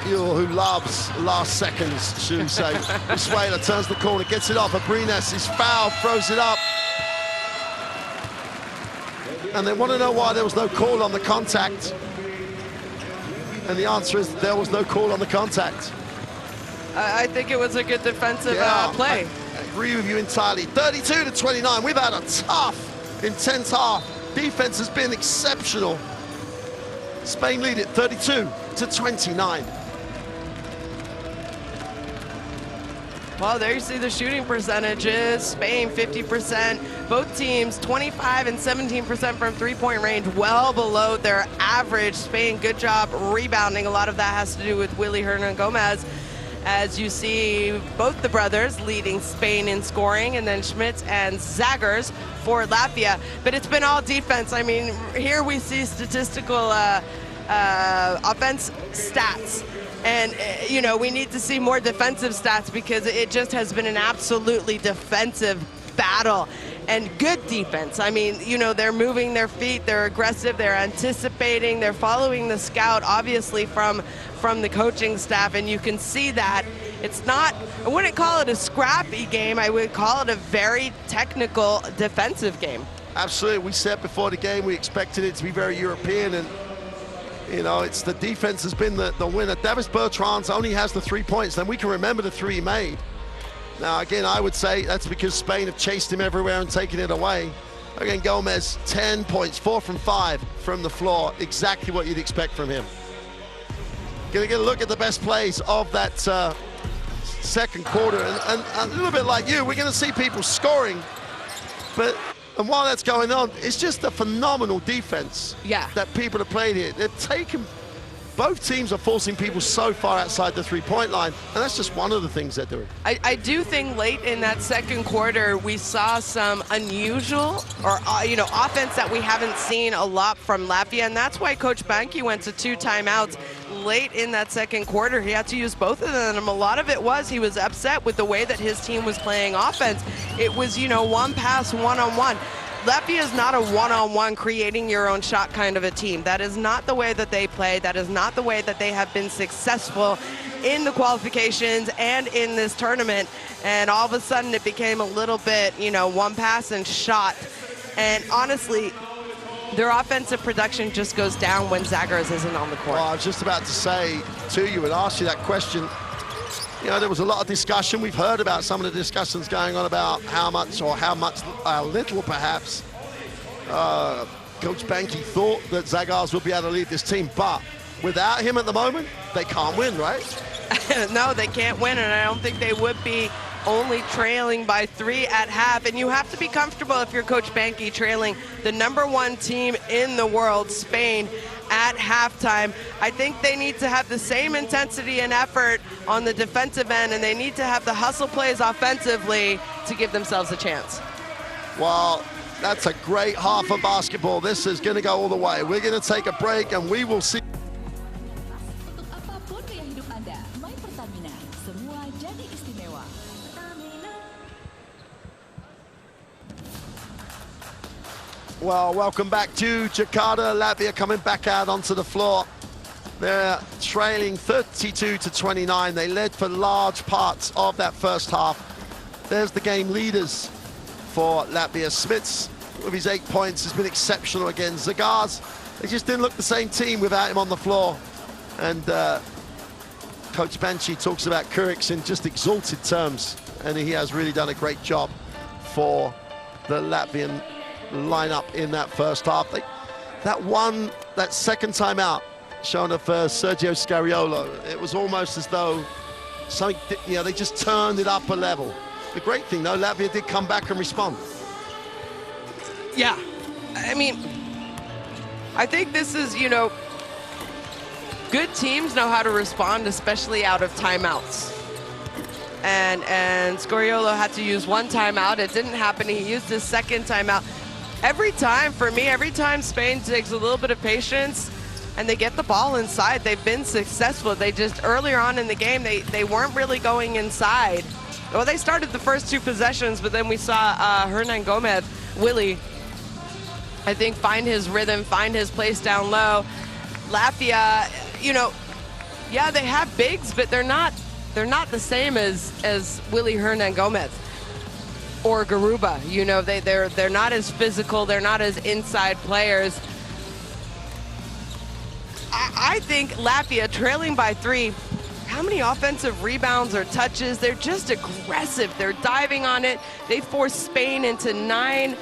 Who loves last seconds, should we say. Buzuela turns the corner, gets it off. Abrines is fouled, throws it up. And they want to know why there was no call on the contact. And the answer is there was no call on the contact. I think it was a good defensive play. I agree with you entirely. 32-29. We've had a tough, intense half. Defense has been exceptional. Spain lead it 32-29. Well, there you see the shooting percentages. Spain, 50%. Both teams, 25 and 17% from three-point range, well below their average. Spain, good job rebounding. A lot of that has to do with Willy Hernan Gomez. As you see, both the brothers leading Spain in scoring, and then Schmitz and Zagors for Latvia. But it's been all defense. I mean, here we see statistical offense stats. And, you know, we need to see more defensive stats because it just has been an absolutely defensive battle and good defense. I mean, you know, they're moving their feet, they're aggressive, they're anticipating, they're following the scout, obviously, from the coaching staff, and you can see that. It's not, I wouldn't call it a scrappy game, I would call it a very technical defensive game. Absolutely. We said before the game we expected it to be very European, and you know, it's the defense has been the winner. Davis Bertrand only has the 3 points, then we can remember the three he made. Now, again, I would say that's because Spain have chased him everywhere and taken it away. Again, Gomez, 10 points, 4 from 5 from the floor. Exactly what you'd expect from him. Gonna get a look at the best plays of that second quarter. And a little bit like you, we're gonna see people scoring, and while that's going on, it's just a phenomenal defense that people have played here. They've taken both teams are forcing people so far outside the three-point line, and that's just one of the things they're doing. I do think late in that second quarter, we saw some unusual or, offense that we haven't seen a lot from Latvia, and that's why Coach Banki went to 2 timeouts late in that second quarter. He had to use both of them. A lot of it was he was upset with the way that his team was playing offense. It was, one pass, one-on-one. Latvia is not a one-on-one creating your own shot kind of a team. That is not the way that they play. That is not the way that they have been successful in the qualifications and in this tournament. And all of a sudden it became a little bit, one pass and shot. And honestly, their offensive production just goes down when Zagars isn't on the court. Well, I was just about to say to you and ask you that question. There was a lot of discussion. We've heard about some of the discussions going on about how much little perhaps Coach Banki thought that Zagars would be able to lead this team, but without him at the moment, they can't win, right? No, they can't win, and I don't think they would be only trailing by 3 at half. And you have to be comfortable if you're Coach Banki trailing the #1 team in the world, Spain, at halftime. I think they need to have the same intensity and effort on the defensive end, and they need to have the hustle plays offensively to give themselves a chance. Well, that's a great half of basketball. This is going to go all the way. We're going to take a break, and we will see. Well, welcome back to Jakarta. Latvia coming back out onto the floor. They're trailing 32-29. They led for large parts of that first half. There's the game leaders for Latvia. Smits, with his 8 points, has been exceptional again. Zagars, they just didn't look the same team without him on the floor. And Coach Banki talks about Kurics in just exalted terms, and he has really done a great job for the Latvian lineup in that first half. That second timeout shown of Sergio Scariolo, it was almost as though something, they just turned it up a level. The great thing though, Latvia did come back and respond. Yeah, I mean, I think this is, good teams know how to respond, especially out of timeouts. And Scariolo had to use 1 timeout. It didn't happen. He used his second timeout. Every time Spain takes a little bit of patience and they get the ball inside, they've been successful. They just, earlier on in the game, they weren't really going inside. Well, they started the first 2 possessions, but then we saw Hernan Gomez, Willie, I think, find his rhythm, find his place down low. Latvia, yeah, they have bigs, but they're not the same as Willie Hernan Gomez or Garuba. They're not as physical, they're not as inside players. I think Latvia trailing by 3, how many offensive rebounds or touches? They're just aggressive. They're diving on it. They forced Spain into 9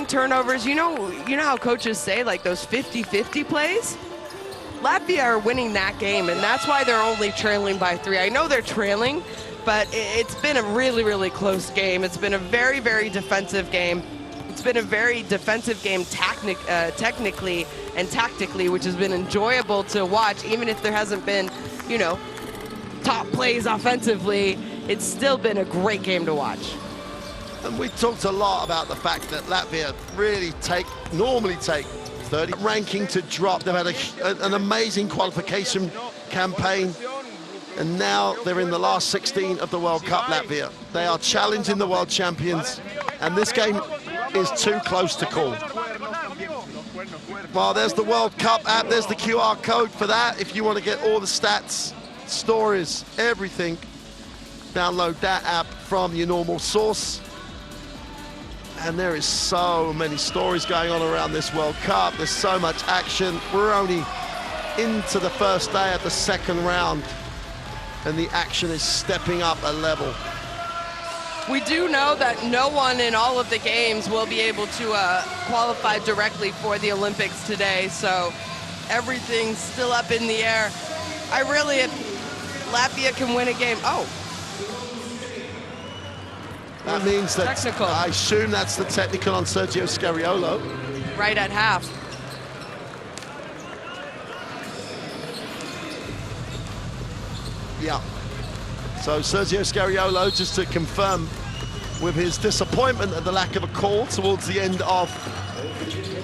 turnovers. You know how coaches say, like, those 50-50 plays? Latvia are winning that game, and that's why they're only trailing by 3. I know they're trailing, but it's been a really, really close game. It's been a very, very defensive game. It's been a very defensive game technically and tactically, which has been enjoyable to watch. Even if there hasn't been, top plays offensively, it's still been a great game to watch. And we talked a lot about the fact that Latvia really normally take 30 ranking to drop. They've had an amazing qualification campaign, and now they're in the last 16 of the World Cup, Latvia. They are challenging the world champions, and this game is too close to call. Well, there's the World Cup app. There's the QR code for that. If you want to get all the stats, stories, everything, download that app from your normal source. And there is so many stories going on around this World Cup. There's so much action. We're only into the first day at the second round, and the action is stepping up a level. We do know that no one in all of the games will be able to qualify directly for the Olympics today, so everything's still up in the air. If Latvia can win a game, that means that technical. I assume that's the technical on Sergio Scariolo. Right at half. Yeah. So Sergio Scariolo, just to confirm with his disappointment at the lack of a call towards the end of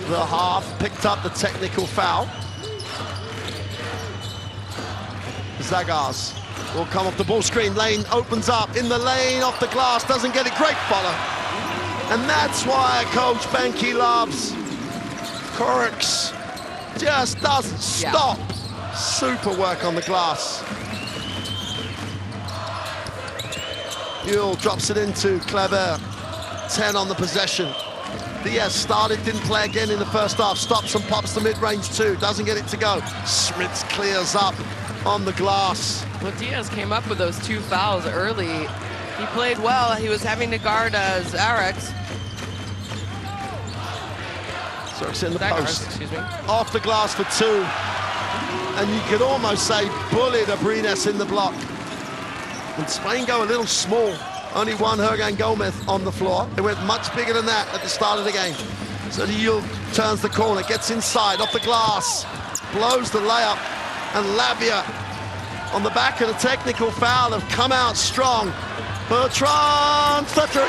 the half, picked up the technical foul. Zagars will come off the ball screen, lane opens up, in the lane, off the glass, doesn't get it, great follow. And that's why Coach Benke loves Corix. Just doesn't stop. Super work on the glass. Yule drops it into Clever. 10 on the possession. Diaz started, didn't play again in the first half. Stops and pops the mid-range too. Doesn't get it to go. Smits clears up on the glass. Well, Diaz came up with those 2 fouls early. He played well. He was having to guard Zarex. Zarex in the post. Excuse me. Off the glass for 2. And you could almost say bullied Abrines in the block. And Spain go a little small. Only one Hergan Gomez on the floor. They went much bigger than that at the start of the game. So Yule turns the corner, gets inside, off the glass, blows the layup, and Latvia on the back of the technical foul have come out strong. Bertrand for 3.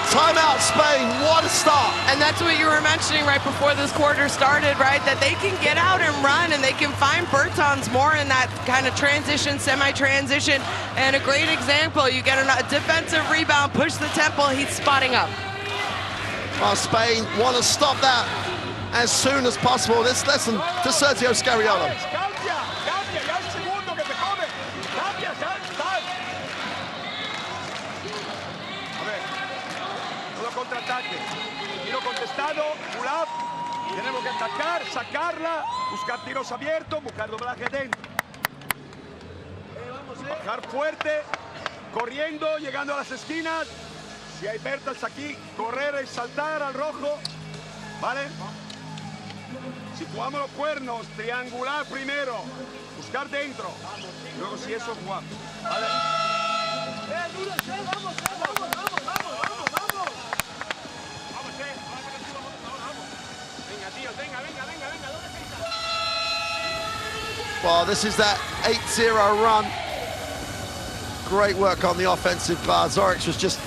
Timeout Spain, what a start. And that's what you were mentioning right before this quarter started, right? That they can get out and run and they can find Bertans more in that kind of transition, semi-transition. And a great example, you get a defensive rebound, push the tempo, he's spotting up. Well, Spain want to stop that as soon as possible. Let's listen to Sergio Scariolo. Contraataque. Tiro contestado, pull-up. Tenemos que atacar, sacarla, buscar tiros abiertos, buscar doblaje dentro. Bajar fuerte, corriendo, llegando a las esquinas. Si hay Bertans aquí, correr y saltar al rojo. ¿Vale? Si jugamos los cuernos, triangular primero, buscar dentro. Luego si eso jugamos. ¿Vale? ¡Vamos! Well, this is that 8-0 run. Great work on the offensive glass. Zorix was just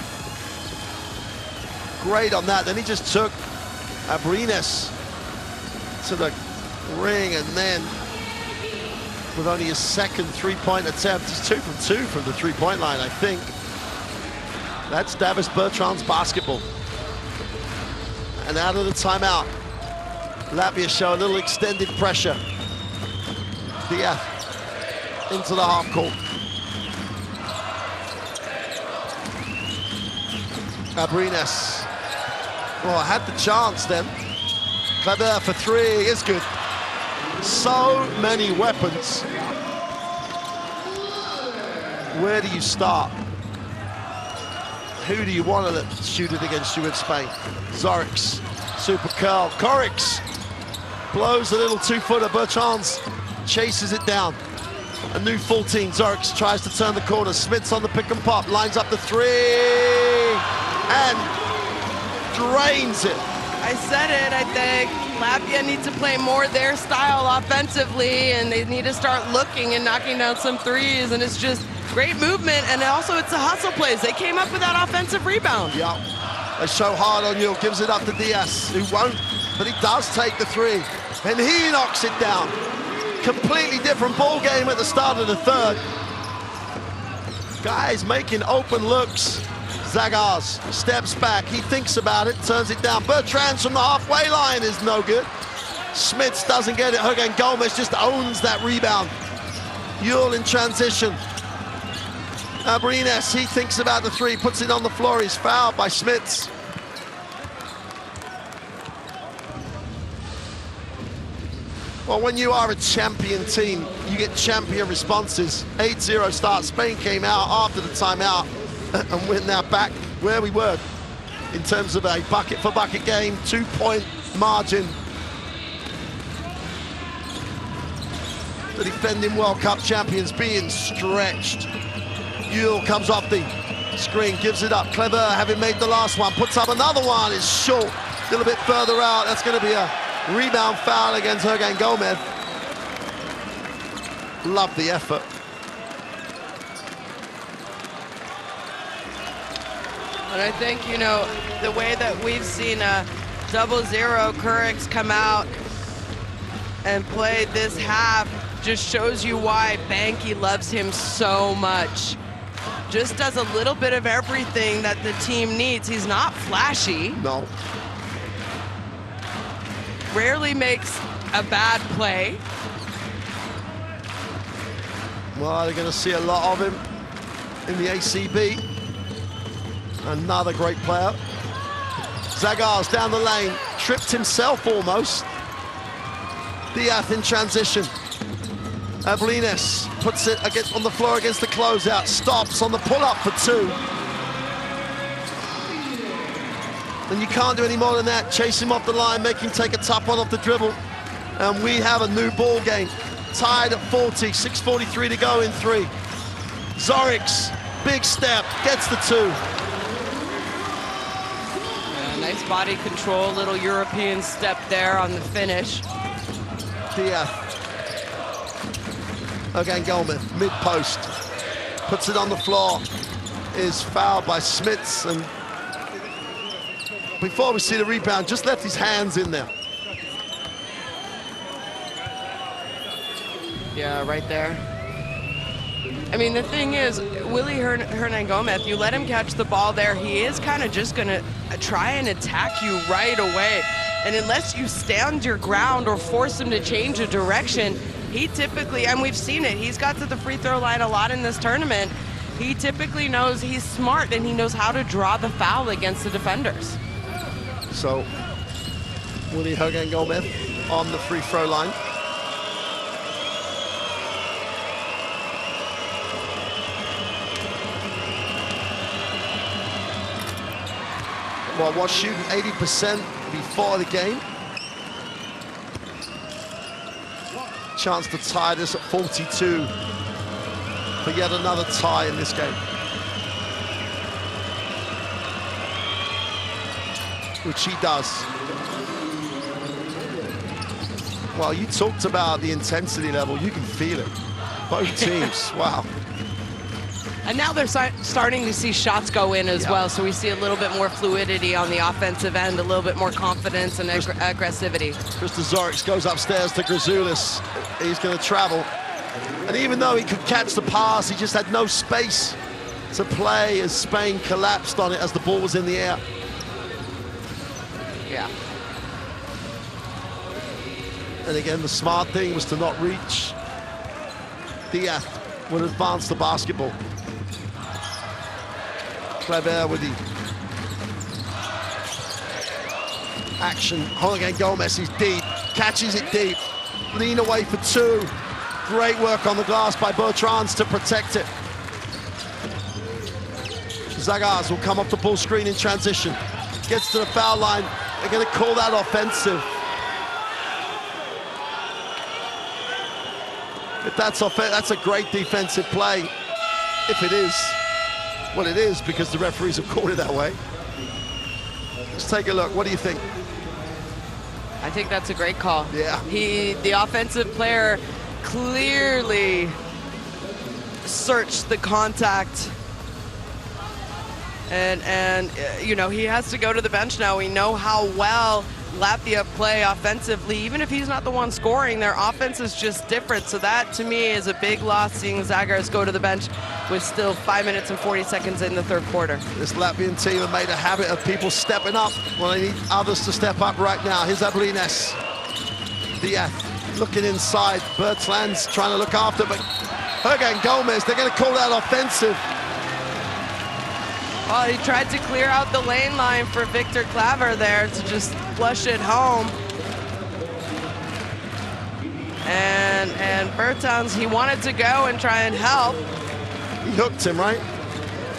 great on that. Then he just took Abrines to the ring, and then with only his second three-point attempt, he's 2 from 2 from the three-point line, I think. That's Davis Bertrand's basketball. And out of the timeout, Latvia show a little extended pressure. Diaz into the half court. Abrines. Well, had the chance then. Clever for 3 is good. So many weapons. Where do you start? Who do you want to shoot it against you in Spain? Zorix, super curl. Corix blows a little 2-footer. Bertrands chases it down. A new full team. Zorix tries to turn the corner. Smits on the pick and pop. Lines up the 3 and drains it. I said it, I think. Latvia needs to play more their style offensively, and they need to start looking and knocking down some threes, and it's just great movement, and also it's the hustle plays. They came up with that offensive rebound. Yeah, they show hard on you. Gives it up to Diaz, who won't, but he does take the 3, and he knocks it down. Completely different ball game at the start of the third. Guys making open looks. Zagars steps back, he thinks about it, turns it down. Bertrands from the halfway line is no good. Smits doesn't get it. Hergan Gomez just owns that rebound. Yule in transition. Abrines, he thinks about the 3, puts it on the floor. He's fouled by Smits. Well, when you are a champion team, you get champion responses. 8-0 start. Spain came out after the timeout, and we're now back where we were in terms of a bucket-for-bucket game, 2-point margin. The defending World Cup champions being stretched. Yule comes off the screen, gives it up. Clever, having made the last one, puts up another one. It's short, a little bit further out. That's going to be a rebound foul against Hergan Gomez. Love the effort And I think, you know, the way that we've seen 0-0 Kurix come out and play this half just shows you why Banky loves him so much. Just does a little bit of everything that the team needs. He's not flashy. No. Rarely makes a bad play. Well, they're going to see a lot of him in the ACB. Another great player. Zagar's down the lane, tripped himself almost. Diaz in transition. Ablines puts it on the floor against the closeout, stops on the pull-up for 2. And you can't do any more than that. Chase him off the line, make him take a tough one off the dribble. And we have a new ball game. Tied at 40, 6:43 to go in 3. Zorix, big step, gets the 2. Nice body control, little European step there on the finish. Diaz. Again, Gomez, mid-post. Puts it on the floor. Is fouled by Smits. And before we see the rebound, just left his hands in there. Yeah, right there. I mean, the thing is, Willy Hernangomez, you let him catch the ball there, he is kind of just going to try and attack you right away. And unless you stand your ground or force him to change a direction, he typically, and we've seen it, he's got to the free throw line a lot in this tournament. He typically knows, he's smart, and he knows how to draw the foul against the defenders. So, Willy Hernangomez on the free throw line. Well, was shooting 80% before the game. Chance to tie this at 42 for yet another tie in this game. Which he does. Well, you talked about the intensity level. You can feel it. Both teams, wow. And now they're starting to see shots go in as well, so we see a little bit more fluidity on the offensive end, a little bit more confidence and aggressivity. Krista Zorix goes upstairs to Grazoulis. He's going to travel. And even though he could catch the pass, he just had no space to play as Spain collapsed on it as the ball was in the air. Yeah. And again, the smart thing was to not reach. Diaz would advance the basketball. Kleber with the action. Hernangomez is deep, catches it deep. Lean away for 2. Great work on the glass by Bertrands to protect it. Zagars will come off the ball screen in transition. Gets to the foul line. They're going to call that offensive. If that's a great defensive play. If it is, well, it is because the referees have called it that way. Let's take a look. What do you think? I think that's a great call. Yeah. The offensive player clearly searched the contact. And you know, he has to go to the bench now. We know how well Latvia play offensively. Even if he's not the one scoring, their offense is just different. So that, to me, is a big loss, seeing Zagars go to the bench with still 5 minutes and 40 seconds in the third quarter. This Latvian team have made a habit of people stepping up. Well, they need others to step up right now. Here's Ablines. Diaz looking inside. Bertrands trying to look after, but Hernangomez, they're going to call that offensive. Well, he tried to clear out the lane line for Victor Klaver there to just flush it home. And Bertans, he wanted to go and try and help. He hooked him, right?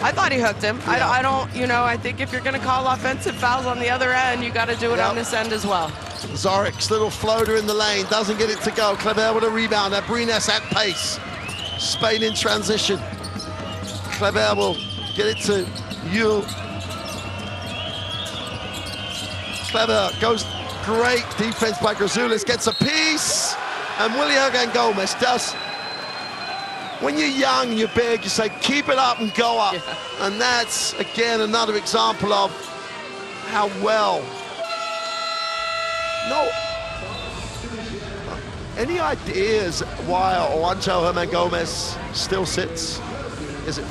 I thought he hooked him. Yeah. I don't, you know, I think if you're going to call offensive fouls on the other end, you got to do it on this end as well. Zorix, little floater in the lane, doesn't get it to go. Kleber with a rebound. Abrines at pace. Spain in transition. Kleber will get it to Yule. Kleber goes, great defense by Grazoulis, gets a piece, and Willy Hernangomez does when you're young, you're big, you say, keep it up and go up. Yeah. And that's, again, another example of how well. No. Any ideas why Juancho Herman Gomez still sits? Is it?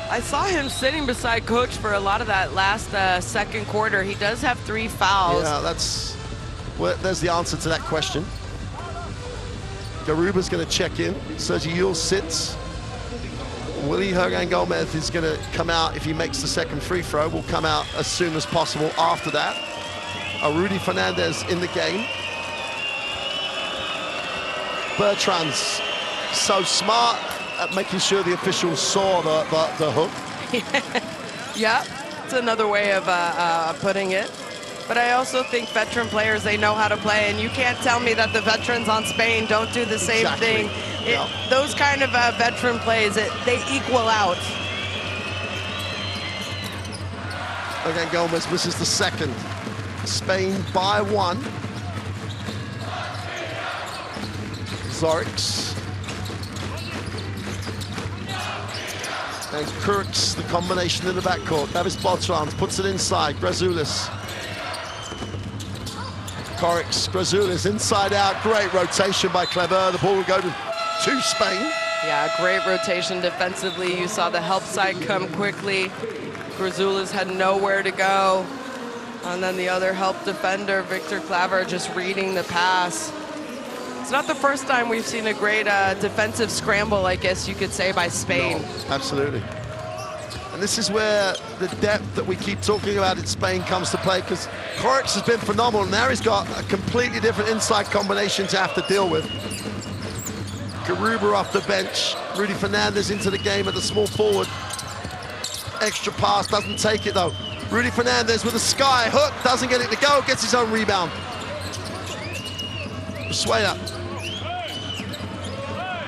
I saw him sitting beside coach for a lot of that last second quarter. He does have 3 fouls. Yeah, well, there's the answer to that question. Garuba's going to check in. Sergio Yul sits. Willie Hernan Gomez is going to come out if he makes the second free throw. Will come out as soon as possible after that. Rudy Fernandez in the game. Bertrand's so smart at making sure the officials saw the hook. Yeah, it's another way of putting it. But I also think veteran players, they know how to play, and you can't tell me that the veterans on Spain don't do the same thing. Yeah. Those kind of veteran plays, they equal out. Again, Gomez misses the second. Spain by 1. Zorix. And Kurks, the combination in the backcourt. Davis Bertrand puts it inside. Grazulis. Korix, Grazulis inside out. Great rotation by Kleber. The ball will go to Spain. Yeah, great rotation defensively. You saw the help side come quickly. Grazulis had nowhere to go. And then the other help defender, Victor Klaver, just reading the pass. It's not the first time we've seen a great defensive scramble, I guess you could say, by Spain. No, absolutely. And this is where the depth that we keep talking about in Spain comes to play, because Korix has been phenomenal. Now he's got a completely different inside combination to have to deal with. Garuba off the bench. Rudy Fernandez into the game at the small forward. Extra pass, doesn't take it though. Rudy Fernandez with a sky hook, doesn't get it to go, gets his own rebound.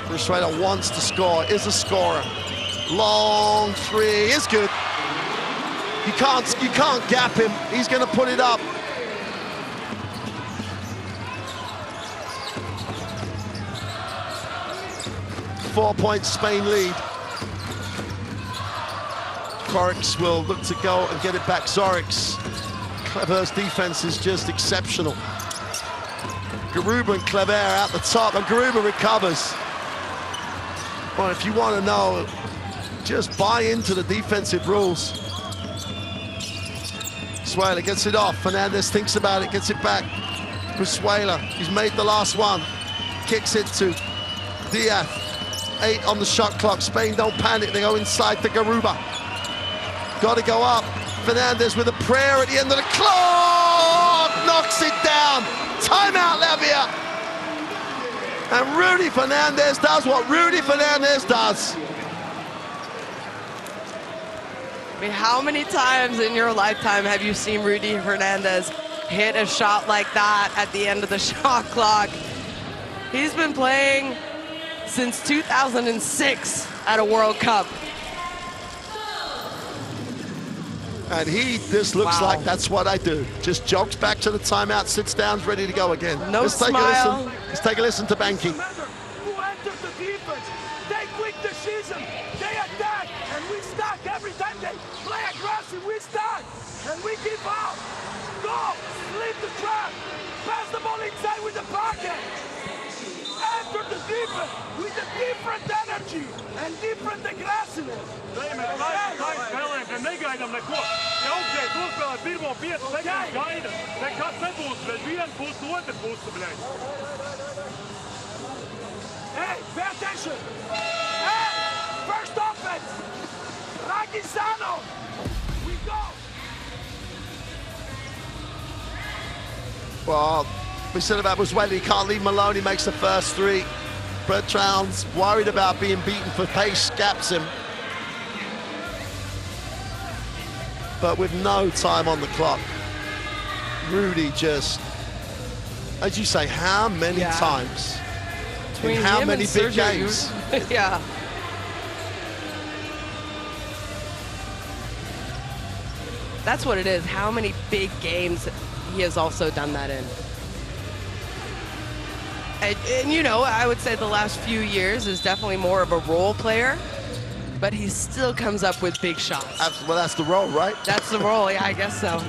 Brusuela wants to score, is a scorer. Long three is good. You can't gap him. He's going to put it up. Four-point Spain lead. Korix will look to go and get it back. Zorix. Kleber's defense is just exceptional. Garuba and Kleber out the top, and Garuba recovers. Well, if you want to know, just buy into the defensive rules. Brusuela gets it off. Fernandez thinks about it, gets it back. Brusuela, he's made the last one. Kicks it to Diaz. 8 on the shot clock. Spain don't panic. They go inside to Garuba. Got to go up. Fernandez with a prayer at the end of the clock. Knocks it down. Timeout, Latvia. And Rudy Fernandez does what Rudy Fernandez does. I mean, how many times in your lifetime have you seen Rudy Fernandez hit a shot like that at the end of the shot clock? He's been playing since 2006 at a World Cup. And he just looks like that's what I do. Just jogs back to the timeout, sits down, ready to go again. No Let's smile. Take a listen. Let's take a listen to Banky. Who enters the defense? They quick decision. They attack, and we stack every time they play aggressive. We stack, and we give out. Go, split the trap, pass the ball inside with the pocket. Enter the defense with a different energy and different aggressiveness. Negaidām neko. Ja augstēji to spēlē pirmo 5 sekundes gaida, nekas nebūs, bet viena puse, otra puse, bļaļ. Hey, pay attention! Hey, first offense! Ragisano! We go! Well, we said about Brusuela, he can't leave him alone. He makes the first 3. Bertrand's worried about being beaten for pace, gaps him. But with no time on the clock, Rudy just, as you say, how many times? Between in how him many and big Sergio, games? Yeah. That's what it is. How many big games he has also done that in. And you know, I would say the last few years is definitely more of a role player, but he still comes up with big shots. Well, that's the role, right? That's the role, yeah, I guess so.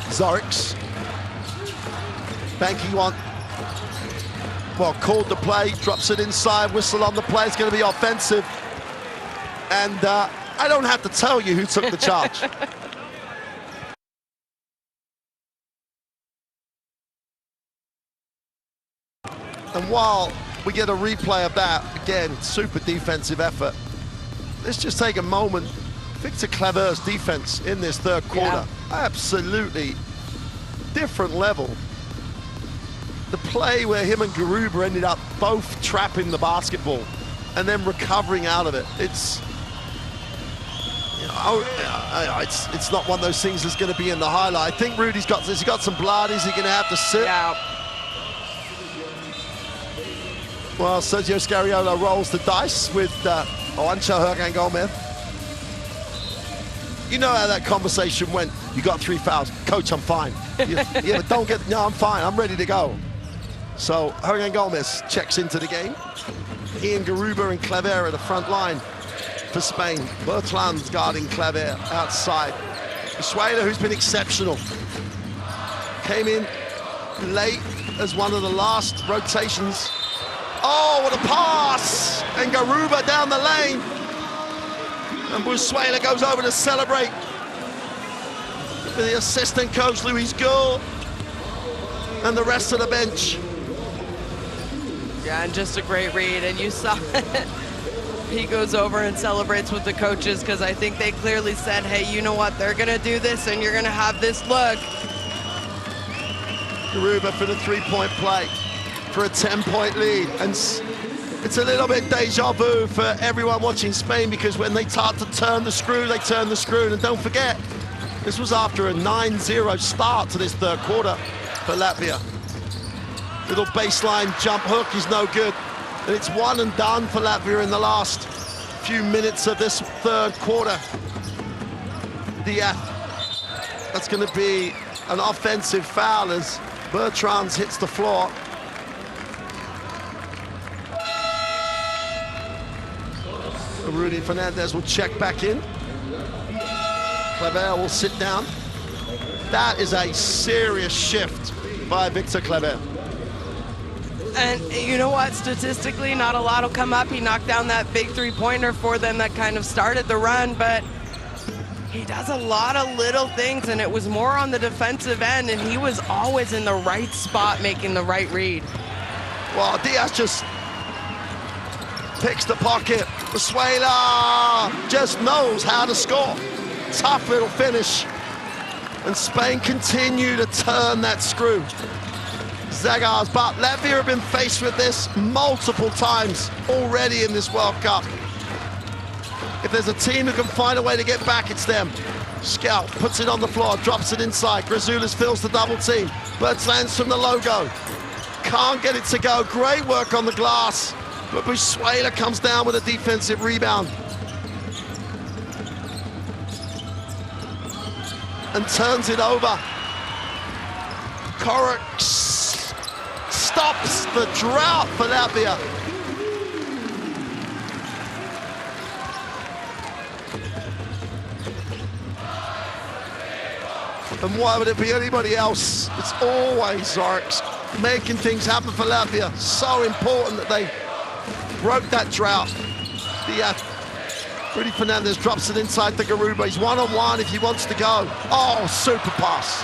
Zorix. Banking one. Well, called the play, drops it inside, whistle on the play. It's going to be offensive. And I don't have to tell you who took the charge. And while we get a replay of that, again, super defensive effort. Let's just take a moment. Victor Claver's defense in this third quarter, absolutely different level. The play where him and Garuba ended up both trapping the basketball and then recovering out of it. It's, you know, it's not one of those things that's going to be in the highlight. I think Rudy's got this. He's got some blood. Is he going to have to sit? Yeah. Well, Sergio Scariolo rolls the dice with Juancho Hernan Gomez. You know how that conversation went. You got 3 fouls. Coach, I'm fine. Yeah, but don't get, no, I'm fine. I'm ready to go. So Hernan Gomez checks into the game. Ian Garuba and Claver at the front line for Spain. Bertrand's guarding Claver outside. Suela, who's been exceptional, came in late as one of the last rotations. Oh, what a pass! And Garuba down the lane. And Bussuela goes over to celebrate with the assistant coach, Luis Gould, and the rest of the bench. Yeah, and just a great read. And you saw he goes over and celebrates with the coaches because I think they clearly said, hey, you know what? They're going to do this and you're going to have this look. Garuba for the three-point play for a 10-point lead. And it's a little bit deja vu for everyone watching Spain because when they start to turn the screw, they turn the screw. And don't forget, this was after a 9-0 start to this third quarter for Latvia. Little baseline jump hook is no good. And it's one and done for Latvia in the last few minutes of this third quarter. That's going to be an offensive foul as Bertrand hits the floor. Rudy Fernandez will check back in. Claver will sit down. That is a serious shift by Victor Claver. And you know what? Statistically, not a lot will come up. He knocked down that big three-pointer for them that kind of started the run, but he does a lot of little things, and it was more on the defensive end, and he was always in the right spot making the right read. Well, Diaz just picks the pocket. Bussuela just knows how to score. Tough little finish. And Spain continue to turn that screw. Zagars, but Latvia have been faced with this multiple times already in this World Cup. If there's a team who can find a way to get back, it's them. Scout puts it on the floor, drops it inside. Grazulis fills the double team. Birds lands from the logo. Can't get it to go. Great work on the glass. But Bussuela comes down with a defensive rebound. And turns it over. Korok stops the drought for Latvia. And why would it be anybody else? It's always Zorix making things happen for Latvia. So important that they broke that drought. Rudy Fernandez drops it inside the Garuba. He's one-on-one if he wants to go. Oh, super pass.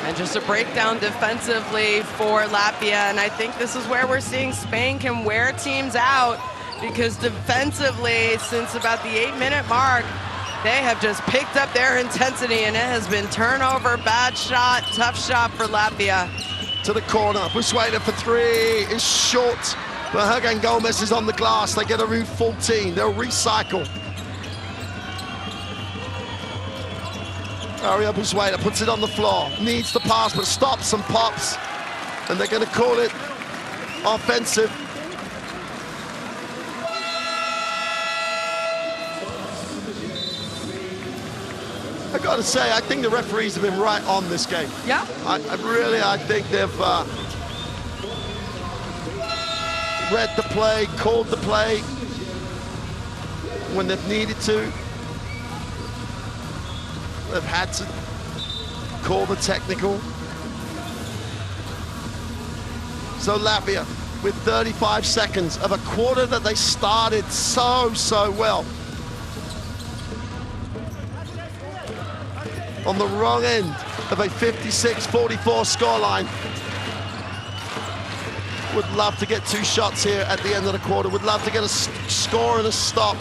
And just a breakdown defensively for Latvia. And I think this is where we're seeing Spain can wear teams out because defensively, since about the 8-minute mark, they have just picked up their intensity and it has been turnover, bad shot, tough shot for Latvia. To the corner, Bussuela for three is short, but Hernan Gomez is on the glass. They get a route 14, they'll recycle. Mario Bussuela puts it on the floor, needs the pass, but stops and pops. And they're gonna call it offensive. A got to say, I think the referees have been right on this game. Yeah. I think they've read the play, called the play when they've needed to. They've had to call the technical. So Latvia, with 35 seconds of a quarter that they started so well, on the wrong end of a 56-44 scoreline. Would love to get 2 shots here at the end of the quarter. Would love to get a score and a stop.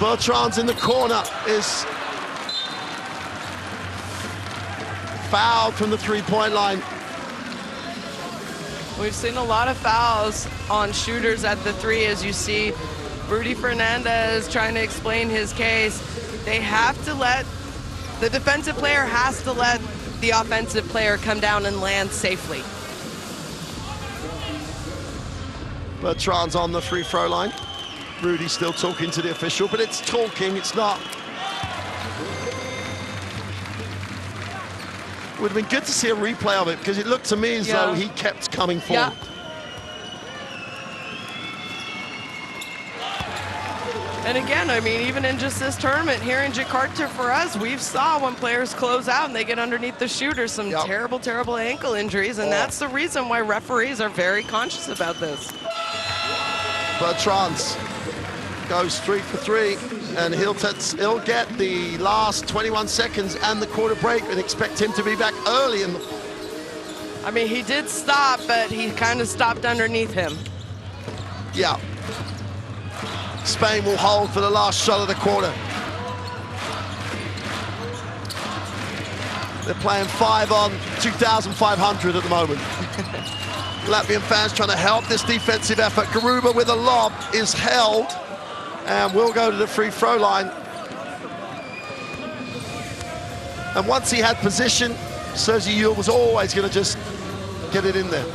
Bertrand's in the corner, is fouled from the 3-point line. We've seen a lot of fouls on shooters at the 3, as you see Rudy Fernandez trying to explain his case. They have to let, the defensive player has to let the offensive player come down and land safely. Bertrand's on the free throw line. Rudy's still talking to the official, but it's talking, it's not. Would have been good to see a replay of it, because it looked to me as though he kept coming forward. Yeah. And again, I mean, even in just this tournament here in Jakarta for us, we've saw when players close out and they get underneath the shooter some terrible, terrible ankle injuries, and that's the reason why referees are very conscious about this. Bertrand goes 3 for 3, and he'll get the last 21 seconds and the quarter break, and expect him to be back early in the... I mean, he did stop, but he kind of stopped underneath him. Yeah. Spain will hold for the last shot of the quarter. They're playing 5 on 2,500 at the moment. Latvian fans trying to help this defensive effort. Garuba with a lob is held and will go to the free throw line. And once he had position, Sergi Yul was always going to just get it in there.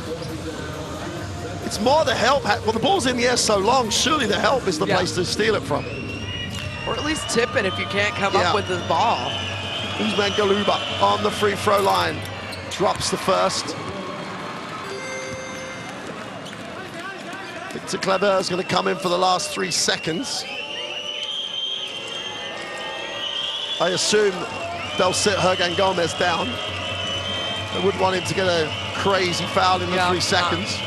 It's more the help. Well, the ball's in the air so long, surely the help is the place to steal it from. Or at least tip it if you can't come up with the ball. Usman Garuba on the free throw line. Drops the first. Victor Kleber is going to come in for the last 3 seconds. I assume they'll sit Hergan Gomez down. They wouldn't want him to get a crazy foul in the 3 seconds.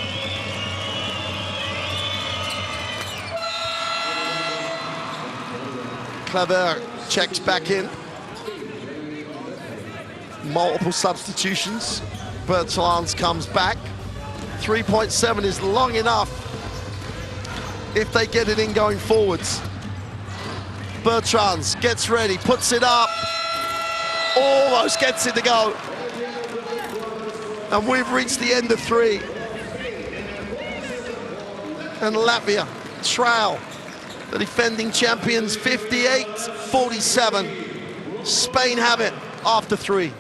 Kleber checks back in. Multiple substitutions. Bertrand comes back. 3.7 is long enough if they get it in going forwards. Bertrand gets ready, puts it up, almost gets it to go. And we've reached the end of 3. And Latvia trail the defending champions 58-47. Spain have it after 3.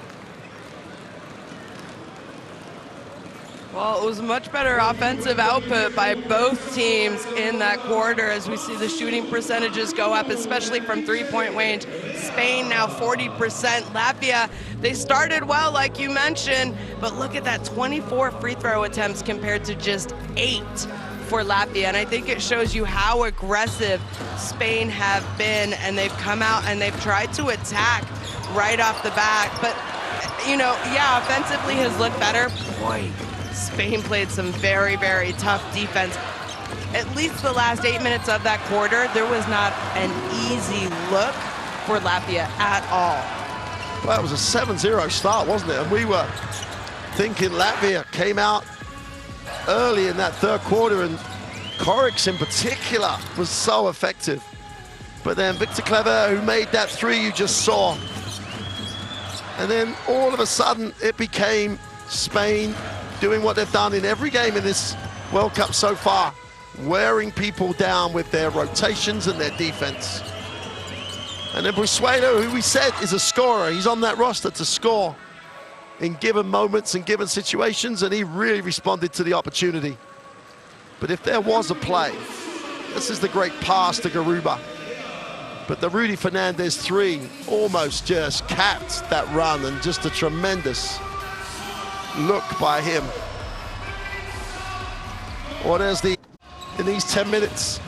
Well, it was a much better offensive output by both teams in that quarter as we see the shooting percentages go up, especially from 3-point range. Spain now 40%. Latvia, they started well, like you mentioned, but look at that, 24 free throw attempts compared to just 8 for Latvia. And I think it shows you how aggressive Spain have been, and they've come out and they've tried to attack right off the bat. But, you know, yeah, offensively has looked better. Boy, Spain played some very, very tough defense. At least the last 8 minutes of that quarter, there was not an easy look for Latvia at all. Well, it was a 7-0 start, wasn't it? And we were thinking Latvia came out early in that 3rd quarter, and Koriks in particular was so effective. But then Victor Kleber, who made that 3 you just saw. And then all of a sudden, it became Spain doing what they've done in every game in this World Cup so far, wearing people down with their rotations and their defense. And then Brizuela, who we said is a scorer, he's on that roster to score in given moments and given situations, and he really responded to the opportunity. But if there was a play, this is the great pass to Garuba. But the Rudy Fernandez 3 almost just capped that run, and just a tremendous look by him. What is in these 10 minutes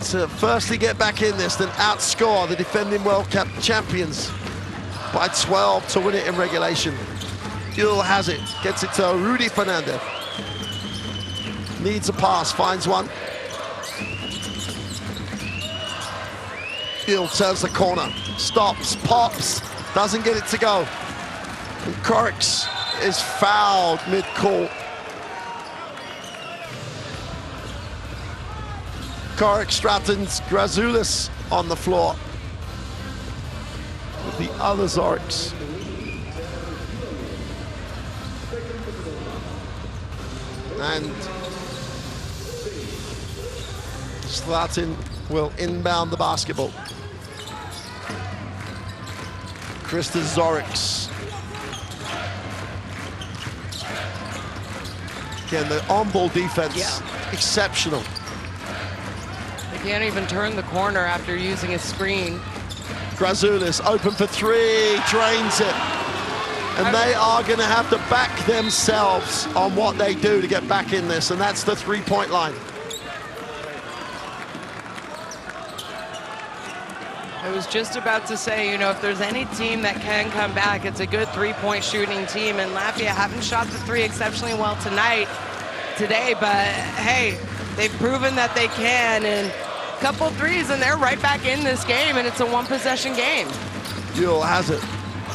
to firstly get back in this, then outscore the defending World Cup champions by 12 to win it in regulation. Yul has it, gets it to Rudy Fernandez. Needs a pass, finds one. Yul turns the corner, stops, pops, doesn't get it to go. And Korix is fouled mid-court. Korix straightens Grazoulis on the floor with the other Zorics. And Zlatin will inbound the basketball. Krista Zorics. Again, the on-ball defense, exceptional. They can't even turn the corner after using a screen. Grazoulis open for three, drains it. And they are going to have to back themselves on what they do to get back in this, and that's the three-point line. I was just about to say, you know, if there's any team that can come back, it's a good three-point shooting team, and Latvia haven't shot the three exceptionally well today, but hey, they've proven that they can, and a couple threes, and they're right back in this game, and it's a one-possession game. Yul has it.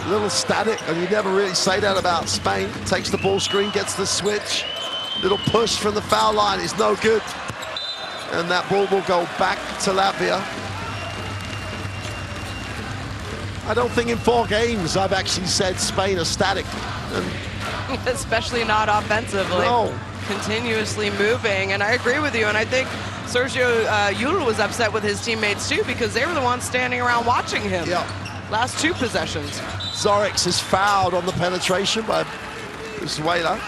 A little static, and you never really say that about Spain. Takes the ball screen, gets the switch. Little push from the foul line is no good. And that ball will go back to Latvia. I don't think in 4 games I've actually said Spain are static. And especially not offensively. No. Continuously moving, and I agree with you, and I think Sergio Yul was upset with his teammates too, because they were the ones standing around watching him. Yeah. Last 2 possessions. Zorics is fouled on the penetration by Venezuela.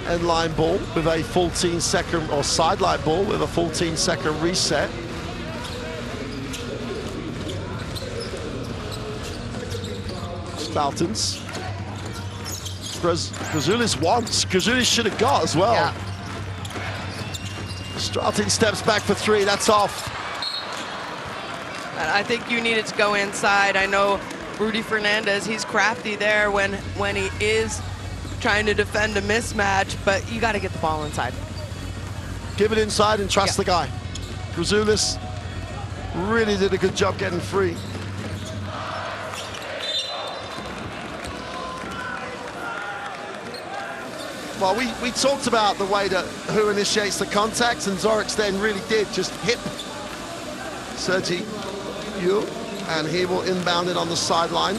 End line ball with a 14-second, or sideline ball with a 14-second reset. Faltons. Grazoulis wants. Grazoulis should have got as well. Yeah. Stratin steps back for 3. That's off. And I think you needed to go inside. I know Rudy Fernandez, he's crafty there when he is trying to defend a mismatch, but you got to get the ball inside. Give it inside and trust the guy. Grazoulis really did a good job getting free. Well, we talked about the way that who initiates the contacts, and Zorics then really did just hit Sergi Yul, and he will inbound it on the sideline.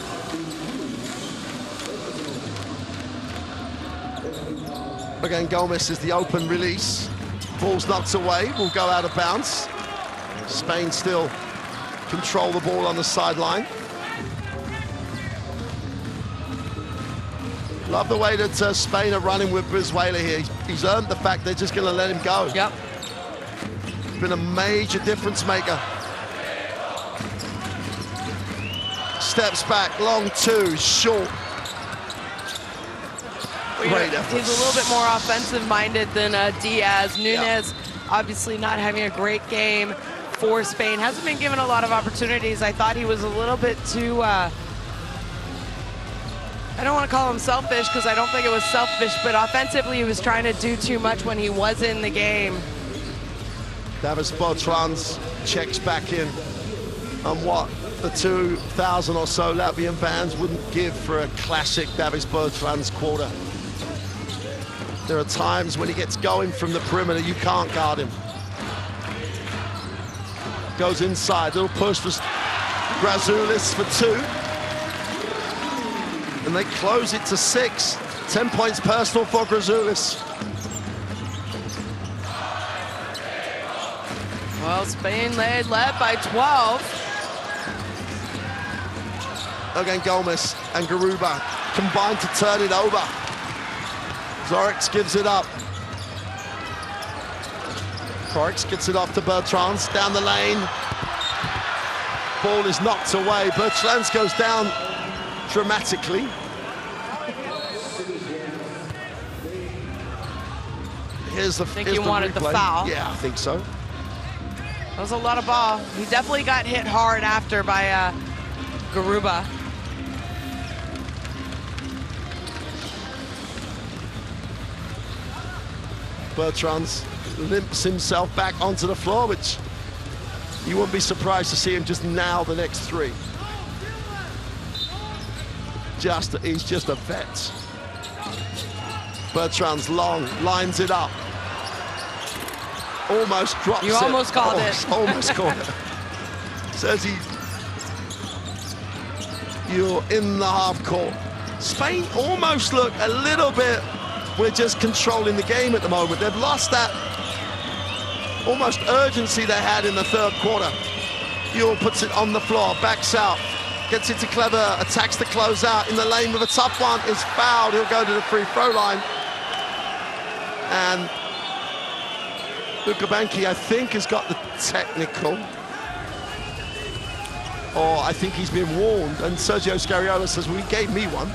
Again, Gomez is the open release. Ball's knocked away, will go out of bounds. Spain still control the ball on the sideline. Love the way that Spain are running with Venezuela here. He's earned the fact they're just going to let him go. Yep. Been a major difference maker. Steps back, long 2, short. Great effort. He's a little bit more offensive-minded than Diaz. Nunez, obviously not having a great game for Spain. Hasn't been given a lot of opportunities. I thought he was a little bit too... I don't want to call him selfish, because I don't think it was selfish, but offensively he was trying to do too much when he was in the game. Davis Bertrands checks back in on what the 2,000 or so Latvian fans wouldn't give for a classic Davis Bertrands quarter. There are times when he gets going from the perimeter, you can't guard him. Goes inside, little push for Grazoulis for 2. And they close it to 6. 10 points personal for Grazoulis. Well, Spain led by 12. Again, Gomez and Garuba combine to turn it over. Zorics gives it up. Korix gets it off to Bertrands, down the lane. Ball is knocked away. Bertrands goes down dramatically. Here's the, I think he wanted the foul. Yeah, I think so. That was a lot of ball. He definitely got hit hard after by Garuba. Bertrands limps himself back onto the floor, which you wouldn't be surprised to see him just nail the next three. He's just a vet. Bertrands long, lines it up. Almost drops it. You almost called it. Almost called it. Says you're in the half court. Spain almost look a little bit, we're just controlling the game at the moment. They've lost that almost urgency they had in the third quarter. Yule puts it on the floor, backs out, gets it to Clever, attacks the closeout in the lane with a tough one, is fouled. He'll go to the free throw line. And Luka Banki, I think, has got the technical. Or I think he's been warned. And Sergio Scariolo says, well, he gave me one.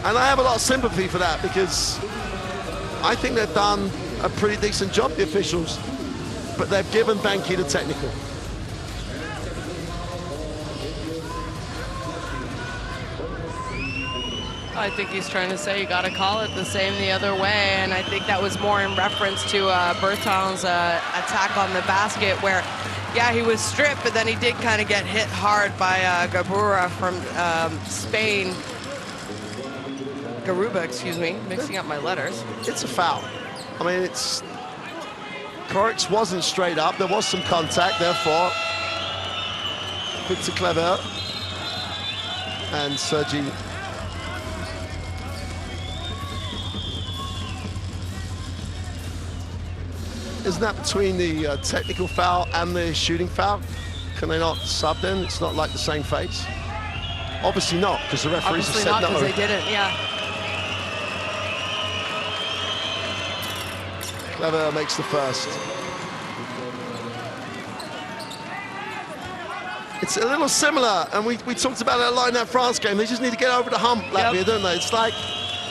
And I have a lot of sympathy for that, because I think they've done a pretty decent job, the officials. But they've given Banki the technical. I think he's trying to say you got to call it the same the other way, and I think that was more in reference to Bertrands' attack on the basket, where, yeah, he was stripped, but then he did kind of get hit hard by Garuba from Spain. Garuba, excuse me, mixing up my letters. It's a foul. I mean, it's... Korix wasn't straight up. There was some contact, therefore. Victor Clever and Sergi. Isn't that between the technical foul and the shooting foul? Can they not sub then? It's not like the same face. Obviously not, because the referees have said no. Obviously not, because they didn't, yeah. Clever makes the first. It's a little similar, and we talked about it a lot in that France game. They just need to get over the hump, Latvia, don't they? It's like,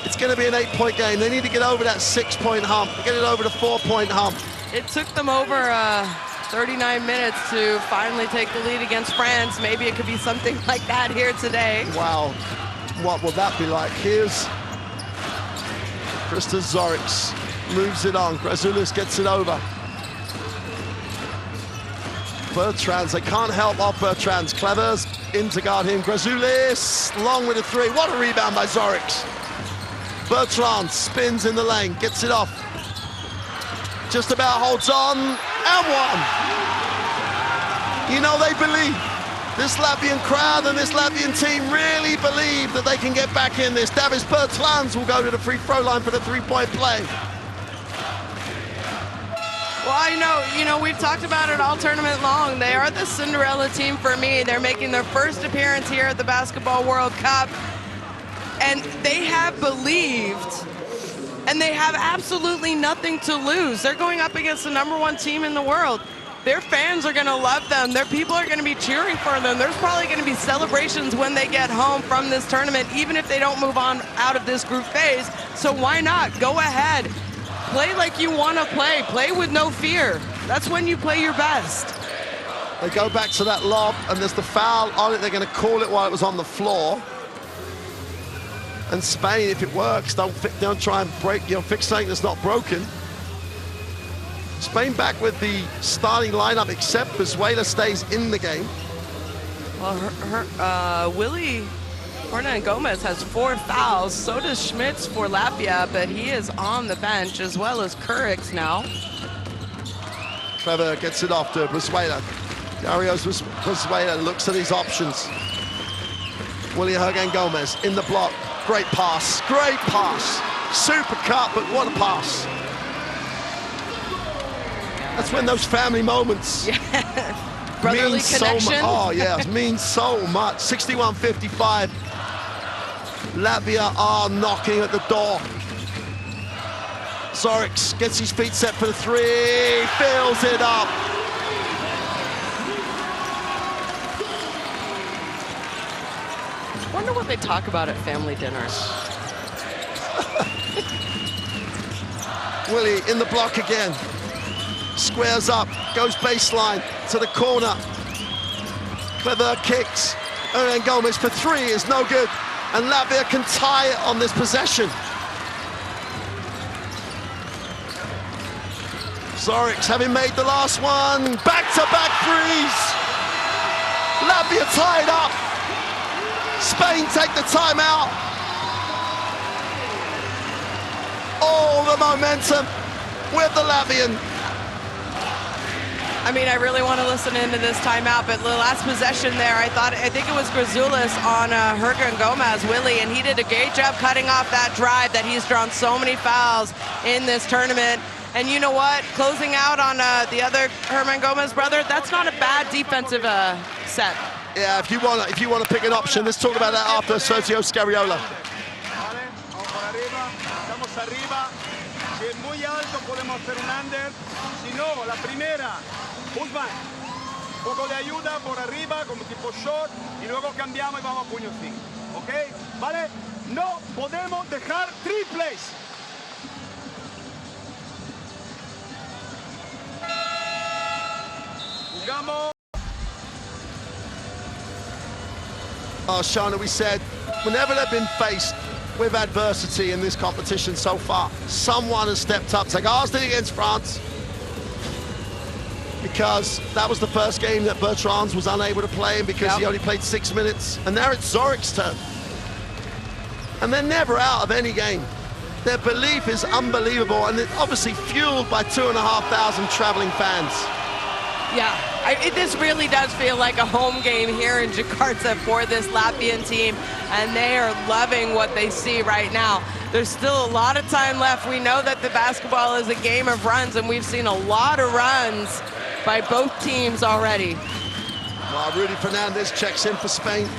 it's going to be an 8-point game. They need to get over that 6-point hump, get it over the 4-point hump. It took them over 39 minutes to finally take the lead against France. Maybe it could be something like that here today. Wow, what will that be like? Here's Krista Zorix, moves it on. Grazulis gets it over. Bertrands, they can't help off Bertrands. Clever's in to guard him. Grazulis, long with a three. What a rebound by Zorix. Bertrands spins in the lane, gets it off. Just about holds on, and one. You know, they believe. This Latvian crowd and this Latvian team really believe that they can get back in this. Davis Bertrands will go to the free throw line for the 3-point play. Well, you know, we've talked about it all tournament long. They are the Cinderella team for me. They're making their first appearance here at the Basketball World Cup. And they have believed, and they have absolutely nothing to lose. They're going up against the #1 team in the world. Their fans are going to love them. Their people are going to be cheering for them. There's probably going to be celebrations when they get home from this tournament, even if they don't move on out of this group phase. So why not? Go ahead. Play like you want to play. Play with no fear. That's when you play your best. They go back to that lob, and there's the foul on it. They're going to call it while it was on the floor. And Spain, if it works, don't try and fix something that's not broken. Spain back with the starting lineup, except Venezuela stays in the game. Well, Willie Hernan Gomez has 4 fouls. So does Schmitz for Latvia, but he is on the bench, as well as Kurix now. Clever gets it off to Venezuela. Darius Venezuela looks at his options. Willie Hernan Gomez in the block. Great pass, great pass. Super cut, but what a pass. That's when those family moments Brotherly connection. Oh, yeah, it means so much. 61-55. Latvia are knocking at the door. Zoriks gets his feet set for the three, fills it up. I wonder what they talk about at family dinners. Willie in the block again. Squares up, goes baseline to the corner. Clever kicks. Hernan Gomez for three is no good. And Latvia can tie it on this possession. Zoriks having made the last one. Back-to-back threes. Latvia tied up. Spain take the timeout. All the momentum with the Latvian. I mean, I really want to listen into this timeout, but the last possession there, I think it was Grazoulis on Hernan Gomez, Willie, and he did a great job cutting off that drive that he's drawn so many fouls in this tournament. And you know what? Closing out on the other Hernan Gomez brother, that's not a bad defensive set. Yeah, if you want to pick an option, let's talk about that after Sergio Scariola. Si es muy alto podemos hacer un under. Si no, la primera, Usman, un poco de ayuda por arriba como tipo short y luego cambiamos y vamos a puño 5. ¿Ok? ¿Vale? No podemos dejar triples. Jugamos. Shana, we said, whenever they've been faced with adversity in this competition so far, someone has stepped up. It's like ours did against France, because that was the first game that Bertrand was unable to play in because he only played 6 minutes. And now it's Zorik's turn. And they're never out of any game. Their belief is unbelievable, and it's obviously fueled by 2,500 traveling fans. Yeah, this really does feel like a home game here in Jakarta for this Latvian team, and they are loving what they see right now. There's still a lot of time left. We know that the basketball is a game of runs, and we've seen a lot of runs by both teams already. Well, Rudy Fernandez checks in for Spain.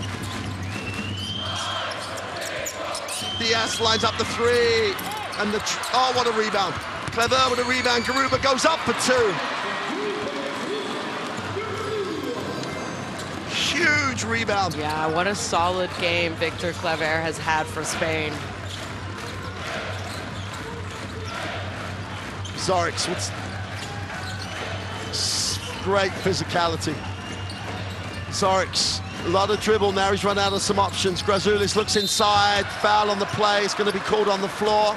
Diaz lines up the three, and oh, what a rebound. Clever with a rebound. Garuba goes up for two. Huge rebound. Yeah, what a solid game Victor Clever has had for Spain. Zoriks with great physicality. Zoriks, a lot of dribble now. He's run out of some options. Grazoulis looks inside. Foul on the play. It's going to be called on the floor.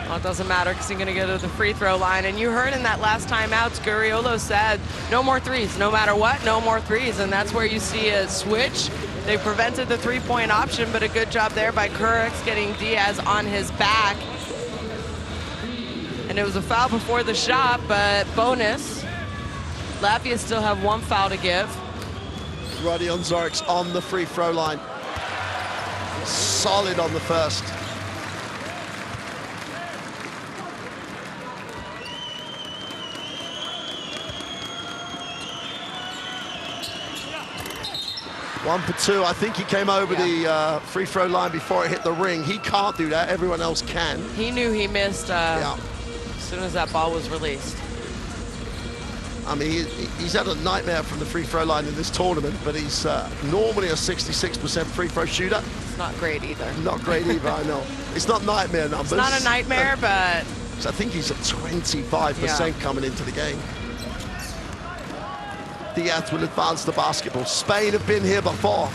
Well, it doesn't matter because he's going to go to the free throw line. And you heard in that last timeout, Scariolo said, no more threes. No matter what, no more threes. And that's where you see a switch. They prevented the three-point option, but a good job there by Kurix getting Diaz on his back. And it was a foul before the shot, but bonus. Latvia still have one foul to give. Rodion Zoriks on the free throw line. Solid on the first. One for two. I think he came over the free throw line before it hit the ring. He can't do that. Everyone else can. He knew he missed as soon as that ball was released. I mean, he's had a nightmare from the free throw line in this tournament, but he's normally a 66% free throw shooter. It's not great either. Not great either, I know. It's not nightmare numbers. It's not a nightmare, but... I think he's at 25% coming into the game. Diaz will advance the basketball. Spain have been here before,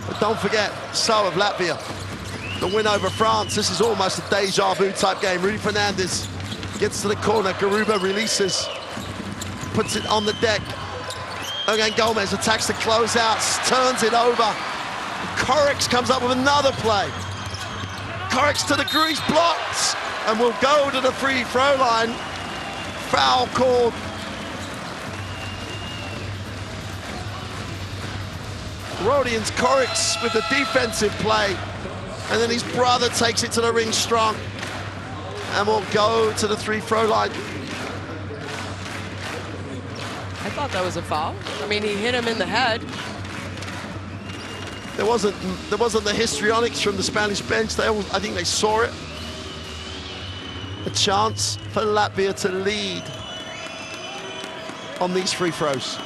but don't forget, so have Latvia. The win over France, this is almost a deja vu type game. Rudy Fernandez gets to the corner, Garuba releases, puts it on the deck. Hernan Gomez attacks the closeouts, turns it over. Kurix comes up with another play. Kurix to the crease, blocks, and will go to the free throw line. Foul called. Rodion's Kurix with the defensive play, and then his brother takes it to the ring strong and will go to the free throw line. I thought that was a foul. I mean, he hit him in the head. There wasn't the histrionics from the Spanish bench. I think they saw it. A chance for Latvia to lead on these free throws.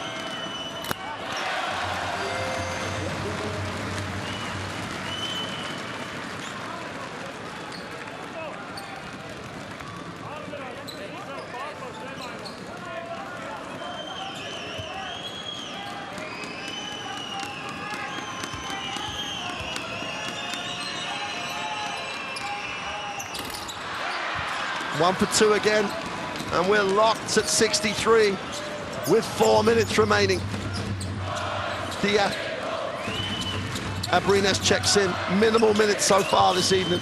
One for two again, and we're locked at 63 with 4 minutes remaining. Abrines checks in, minimal minutes so far this evening.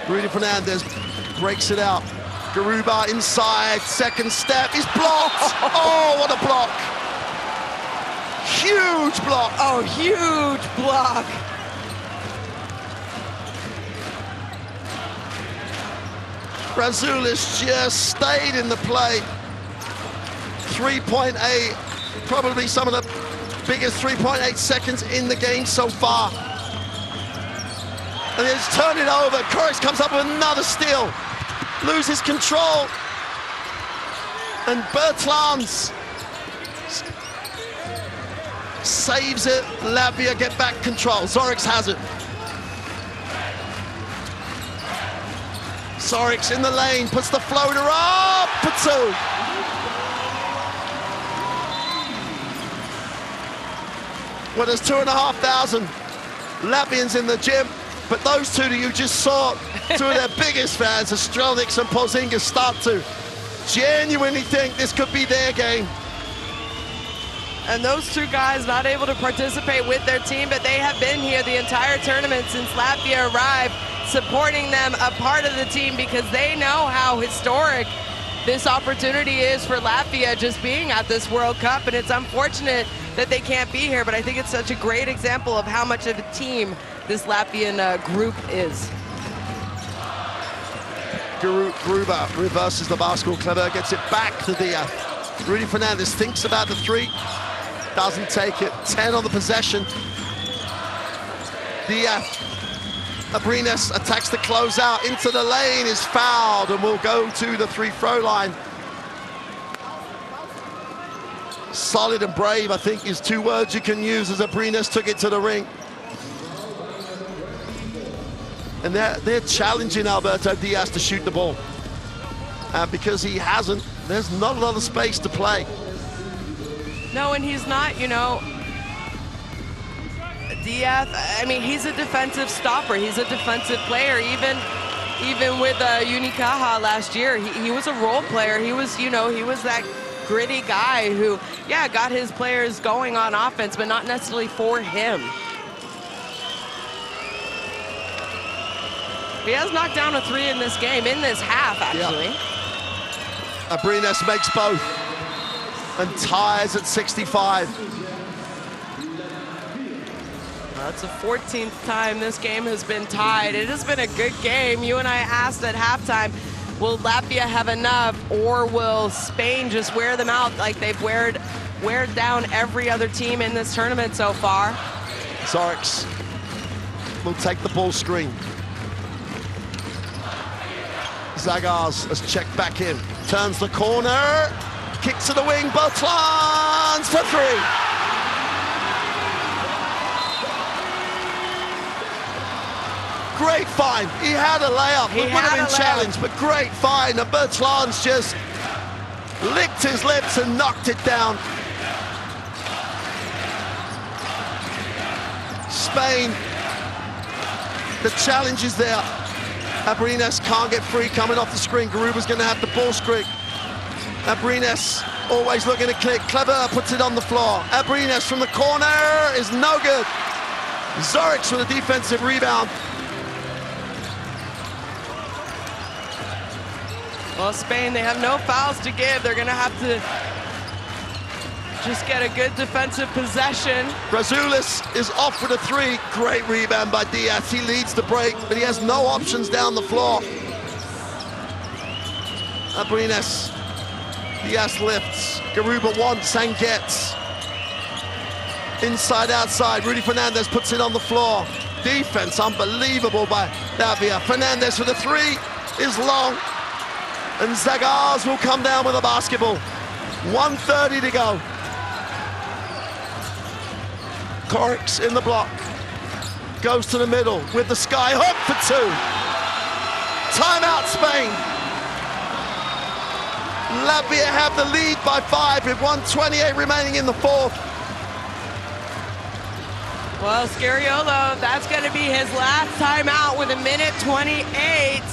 Rudy Fernandez breaks it out. Garuba inside, second step, he's blocked. Oh, what a block. Huge block. Oh, huge block. Brazulis just stayed in the play. 3.8, probably some of the biggest 3.8 seconds in the game so far. And it's turned it over. Kurix comes up with another steal. Loses control. And Bertans saves it. Latvia get back control. Zorix has it. Zorix in the lane, puts the floater up for two. Well, there's 2,500 Latvians in the gym, but those two that you just saw, two of their biggest fans, Astrelniks and Porzingis, start to genuinely think this could be their game. And those two guys not able to participate with their team, but they have been here the entire tournament since Latvia arrived, supporting them, a part of the team, because they know how historic this opportunity is for Latvia just being at this World Cup. And it's unfortunate that they can't be here, but I think it's such a great example of how much of a team this Latvian group is. Gruber reverses the basketball. Clever gets it back to Diaz. Rudy Fernandez thinks about the three, doesn't take it. 10 on the possession. Diaz. Abrines attacks the closeout into the lane, is fouled, and will go to the free throw line. Solid and brave, I think, is two words you can use as Abrines took it to the ring. And they're challenging Alberto Diaz to shoot the ball. Because he hasn't, there's not a lot of space to play. No, and he's not, you know, Diaz, I mean, he's a defensive stopper. He's a defensive player. Even with Unicaja last year, he was a role player. He was, you know, he was that gritty guy who, yeah, got his players going on offense, but not necessarily for him. He has knocked down a three in this game, in this half, actually. Yeah. Abrines makes both and ties at 65. That's the 14th time this game has been tied. It has been a good game. You and I asked at halftime, will Latvia have enough, or will Spain just wear them out like they've wear down every other team in this tournament so far? Zorix will take the ball screen. Zagars has checked back in, turns the corner, kicks to the wing, Bertans for three. Great find. He had a layup. It would have been challenged, but great find. And Bertans just licked his lips and knocked it down. Spain, the challenge is there. Abrines can't get free coming off the screen. Garuba's going to have the ball screen. Abrines always looking to click. Clever puts it on the floor. Abrines from the corner is no good. Zorix with a defensive rebound. Well, Spain, they have no fouls to give. They're going to have to just get a good defensive possession. Brazulis is off with a three. Great rebound by Diaz. He leads the break, but he has no options down the floor. Abrines. Diaz lifts. Garuba wants and gets. Inside, outside, Rudy Fernandez puts it on the floor. Defense unbelievable by Latvia. Fernandez for the three is long. And Zagars will come down with a basketball. 1:30 to go. Korix in the block. Goes to the middle with the sky hook for two. Timeout, Spain. Latvia have the lead by 5 with 1:28 remaining in the fourth. Well, Scariolo, that's going to be his last timeout with 1:28.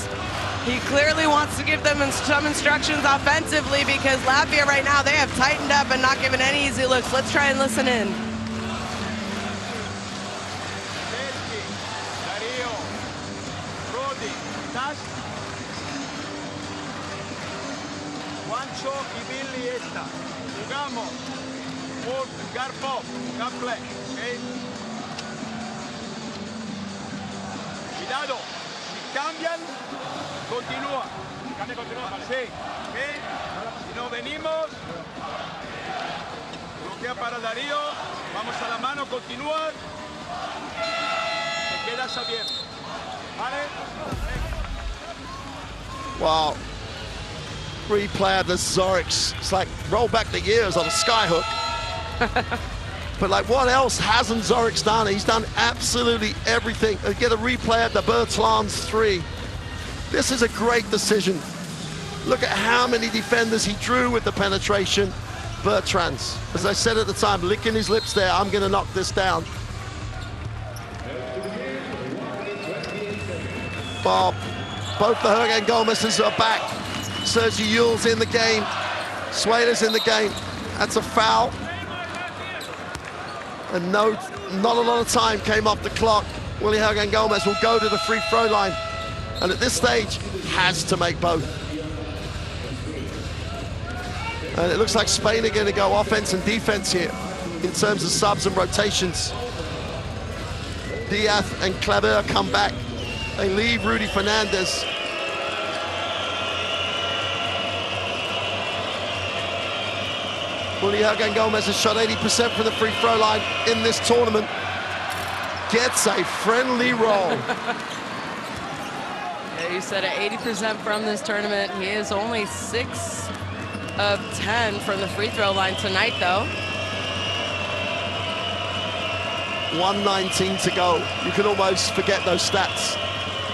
He clearly wants to give them some instructions offensively because Latvia right now, they have tightened up and not given any easy looks. Let's try and listen in. Darío, Rodi, Tash, Juancho y Billy esta. Jugamos. Work, guard pop, guard play, okay? Cuidado, si cambian, continúa. Cambia, continúa, vale. Sí, ¿ok? Si no venimos, bloquea para Darío, vamos a la mano, continúa. Te quedas abierto, ¿vale? Wow. Replay of the Zorix. It's like roll back the years on a skyhook. But like, what else hasn't Zorix done? He's done absolutely everything. Get a replay at the Bertland's three. This is a great decision. Look at how many defenders he drew with the penetration. Bertrand's, as I said at the time, licking his lips there, I'm gonna knock this down. Bob, both the Hergen Gomez's are back. Sergio Yule's in the game. Sueda's in the game. That's a foul. And not a lot of time came off the clock. Willy Hergen Gomez will go to the free throw line. And at this stage, has to make both. And it looks like Spain are going to go offense and defense here in terms of subs and rotations. Diaz and Claver come back. They leave Rudy Fernandez. Willy Hergen Gomez has shot 80% from the free throw line in this tournament. Gets a friendly roll. Yeah, you said at 80% from this tournament. He is only 6 of 10 from the free throw line tonight, though. 1:19 to go. You can almost forget those stats.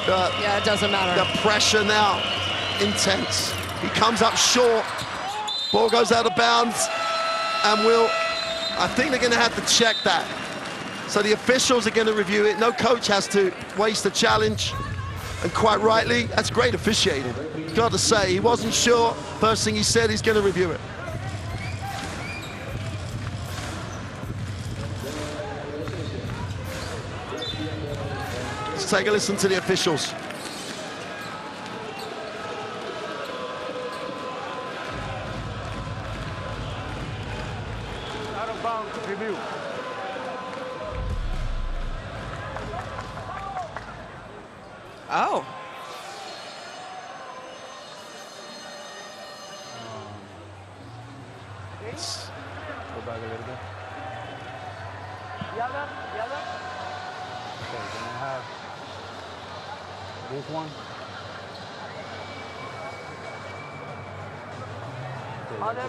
Yeah, it doesn't matter. The pressure now, intense. He comes up short. Ball goes out of bounds. And I think they're going to have to check that. So the officials are going to review it. No coach has to waste a challenge. And quite rightly, that's great officiating. Got to say, he wasn't sure. First thing he said, he's going to review it. Let's take a listen to the officials. Review. Oh. Let's go back a little bit. Okay, then I have this one. Okay,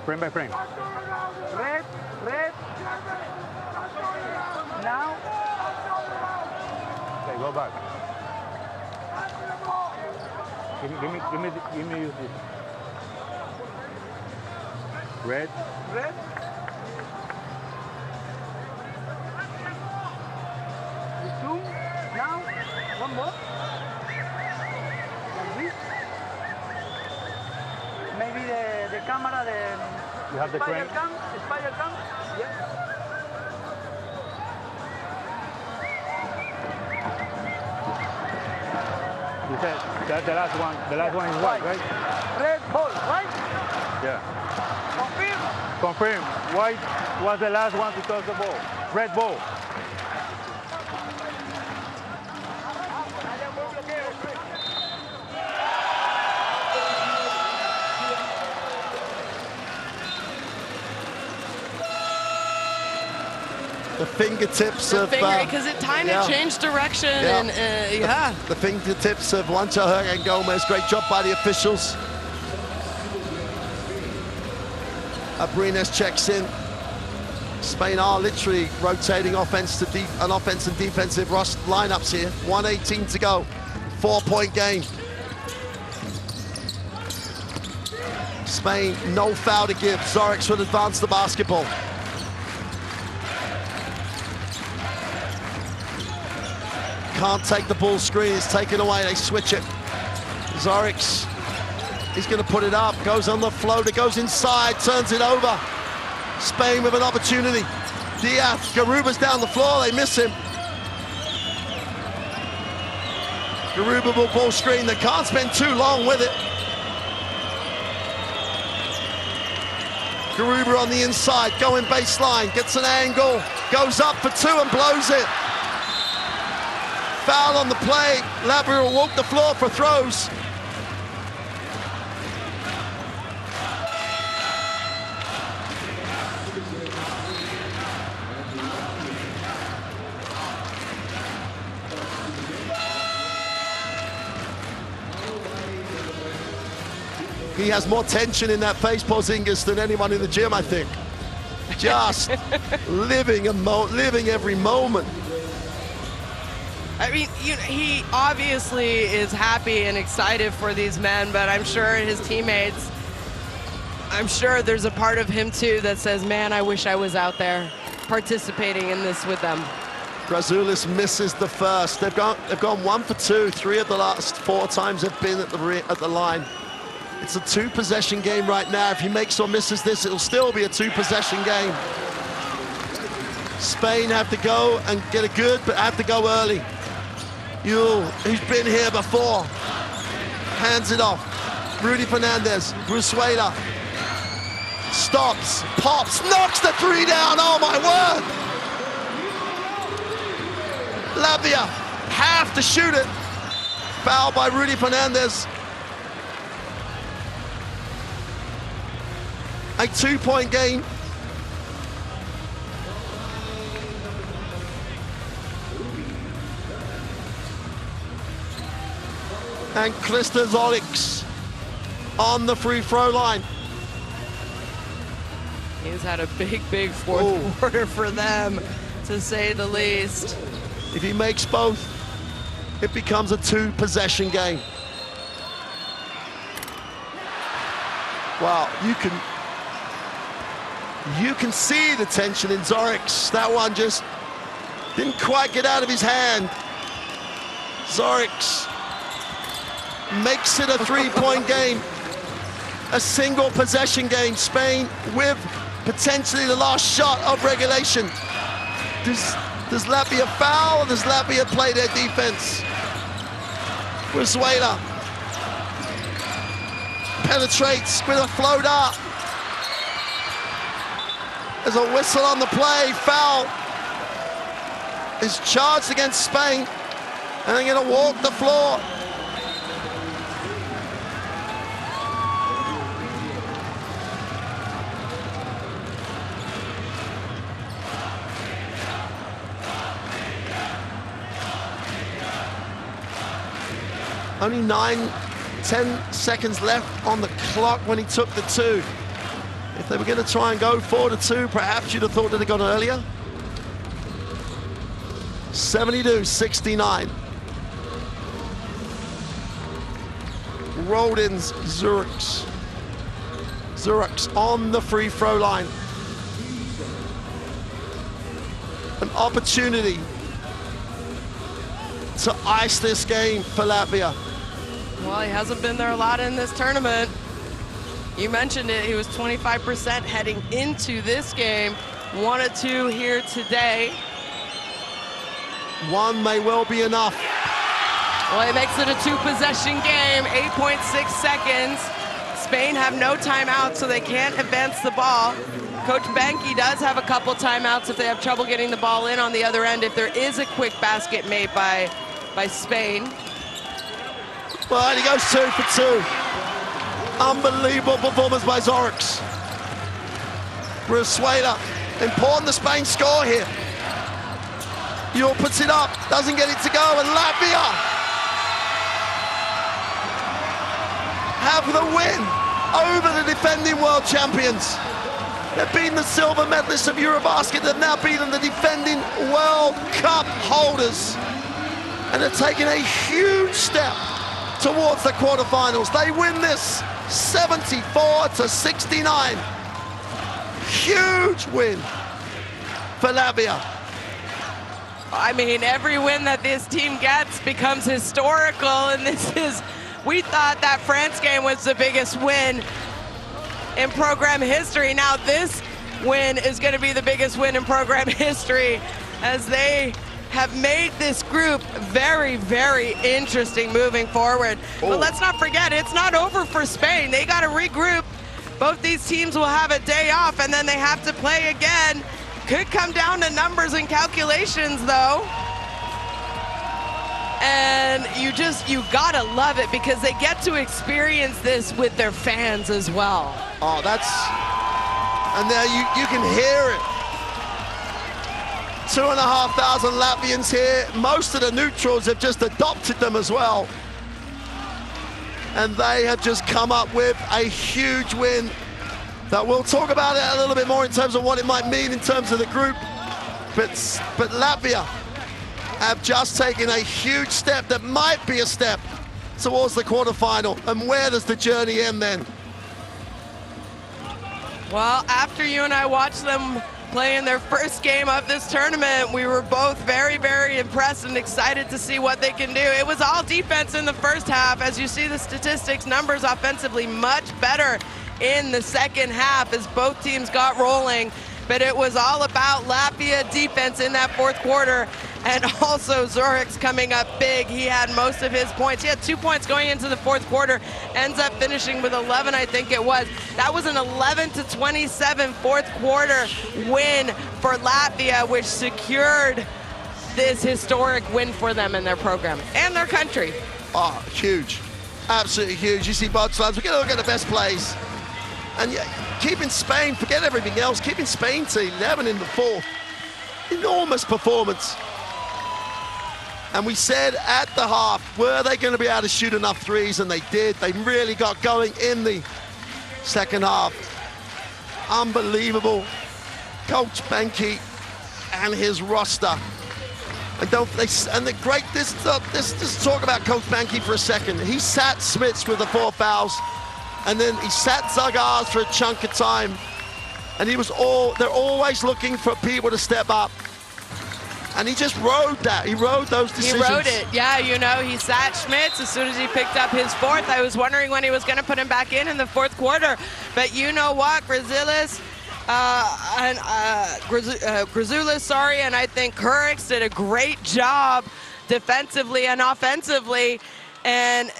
frame by frame. Red. Now. Okay, go back. Give me use this. Red. Zoom. Now. One more. Like this. Maybe the camera, You have the crane. Spider cam. Yeah. You said that's the last one. The last one is white, right? Red ball, right? Yeah. Confirm. Confirm. White was the last one to touch the ball. Red ball. The fingertips of... Because it kind of changed direction, and yeah. The fingertips of Juancho and Gomez. Great job by the officials. Abrines checks in. Spain are literally rotating offense and defensive lineups here. 1:18 to go. 4-point game. Spain, no foul to give. Zorix would advance the basketball. Can't take the ball screen, it's taken away, they switch it. Zorix, he's gonna put it up, goes on the floater, goes inside, turns it over. Spain with an opportunity. Diaz, Garuba's down the floor, they miss him. Garuba will ball screen, they can't spend too long with it. Garuba on the inside, going baseline, gets an angle, goes up for two and blows it. Foul on the play. Latvia will walk the floor for throws. He has more tension in that face, Porzingis, than anyone in the gym, I think. Just living every moment. I mean, he obviously is happy and excited for these men, but I'm sure his teammates, I'm sure there's a part of him too that says, man, I wish I was out there participating in this with them. Brazulis misses the first. They've gone 1 for 2. 3 of the last 4 times they've been at the line. It's a 2-possession game right now. If he makes or misses this, it'll still be a 2-possession game. Spain have to go and get it good, but have to go early. Yule, who's been here before, hands it off. Rudy Fernandez, Brusuela, stops, pops, knocks the 3 down, oh my word! Latvia have to shoot it. Foul by Rudy Fernandez. A 2-point game. And Krista Zorix on the free throw line. He's had a big fourth quarter for them, to say the least. If he makes both, it becomes a 2-possession game. Wow, you can see the tension in Zorix. That one just didn't quite get out of his hand. Zorix makes it a 3-point game, a single possession game. Spain with potentially the last shot of regulation. Does Latvia foul or does Latvia play their defense? Venezuela penetrates with a floater. There's a whistle on the play. Foul is charged against Spain, and they're going to walk the floor. Only 9-10 seconds left on the clock when he took the 2. If they were going to try and go 4-2, perhaps you'd have thought they'd have gone earlier. 72-69. Rodins, Zorix. Zorix on the free throw line. An opportunity to ice this game for Latvia. Well, he hasn't been there a lot in this tournament. You mentioned it, he was 25% heading into this game. 1 of 2 here today. 1 may well be enough. Well, it makes it a 2-possession game, 8.6 seconds. Spain have no timeouts, so they can't advance the ball. Coach Benke does have a couple timeouts if they have trouble getting the ball in on the other end, if there is a quick basket made by Spain. Well, he goes 2 for 2. Unbelievable performance by Zorix. Brusuela, important the Spain score here. Yul puts it up, doesn't get it to go, and Latvia have the win over the defending world champions. They've beaten the silver medalists of Eurobasket. They've now beaten the defending World Cup holders. And they're taking a huge step towards the quarterfinals. They win this 74-69. Huge win for Latvia. I mean, every win that this team gets becomes historical, and we thought that France game was the biggest win in program history. Now this win is going to be the biggest win in program history, as they have made this group very, very interesting moving forward. But let's not forget, it's not over for Spain. They got to regroup. Both these teams will have a day off, and then they have to play again. Could come down to numbers and calculations, though. And you gotta love it, because they get to experience this with their fans as well. Oh, and there you can hear it. 2,500 Latvians here. Most of the neutrals have just adopted them as well. And they have just come up with a huge win that we'll talk about it a little bit more in terms of what it might mean in terms of the group. But Latvia have just taken a huge step that might be a step towards the quarterfinal. And where does the journey end then? Well, after you and I watched them play in their first game of this tournament, we were both very, very impressed and excited to see what they can do. It was all defense in the first half. As you see the statistics, numbers offensively much better in the second half as both teams got rolling. But it was all about Latvia defense in that fourth quarter. And also Zurik's coming up big. He had most of his points. He had 2 points going into the fourth quarter, ends up finishing with 11, I think it was. That was an 11-27 fourth quarter win for Latvia, which secured this historic win for them in their program and their country. Oh, huge. Absolutely huge. You see both sides. We're going to look at the best plays. And yeah, keeping Spain, forget everything else, keeping Spain to 11 in the fourth. Enormous performance. And we said at the half, were they going to be able to shoot enough threes? And they did. They really got going in the second half. Unbelievable. Coach Benke and his roster. And let's talk about Coach Benke for a second. He sat Smits with the 4 fouls. And then he sat Zagars for a chunk of time. And they're always looking for people to step up. And he just rode that. He rode those decisions. He rode it, yeah. You know, he sat Schmitz as soon as he picked up his fourth. I was wondering when he was going to put him back in the fourth quarter. But you know what? Grizulis, and I think Kurix did a great job defensively and offensively. And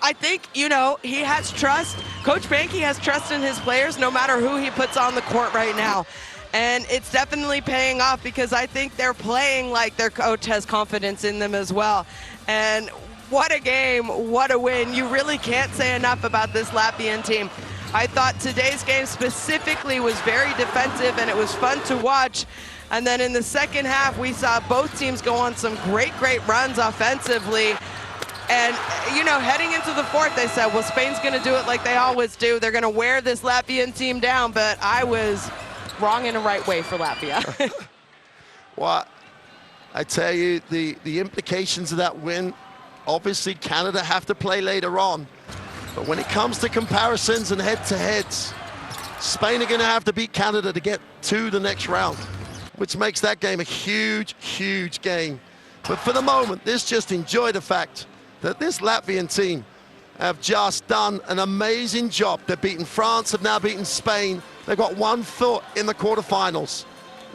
I think, you know, he has trust. Coach Benke has trust in his players no matter who he puts on the court right now. And it's definitely paying off, because I think they're playing like their coach has confidence in them as well. And what a game, what a win. You really can't say enough about this Latvian team. I thought today's game specifically was very defensive, and it was fun to watch. And then in the second half, we saw both teams go on some great, great runs offensively. And, you know, heading into the fourth, they said, well, Spain's going to do it like they always do. They're going to wear this Latvian team down. But I was wrong in a right way for Latvia. Well, I tell you, the implications of that win, obviously Canada have to play later on. But when it comes to comparisons and head-to-heads, Spain are going to have to beat Canada to get to the next round, which makes that game a huge, huge game. But for the moment, just enjoy the fact that this Latvian team have just done an amazing job. They've beaten France, have now beaten Spain. They've got 1 foot in the quarterfinals.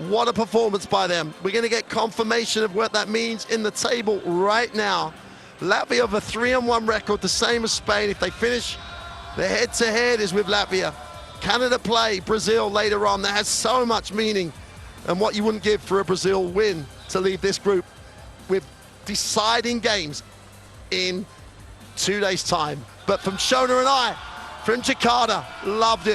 What a performance by them. We're going to get confirmation of what that means in the table right now. Latvia have a 3-1 record, the same as Spain. If they finish, the head-to-head is with Latvia. Canada play Brazil later on. That has so much meaning, and what you wouldn't give for a Brazil win to leave this group with deciding games in 2 days' time. But from Shona and I, from Jakarta, loved it.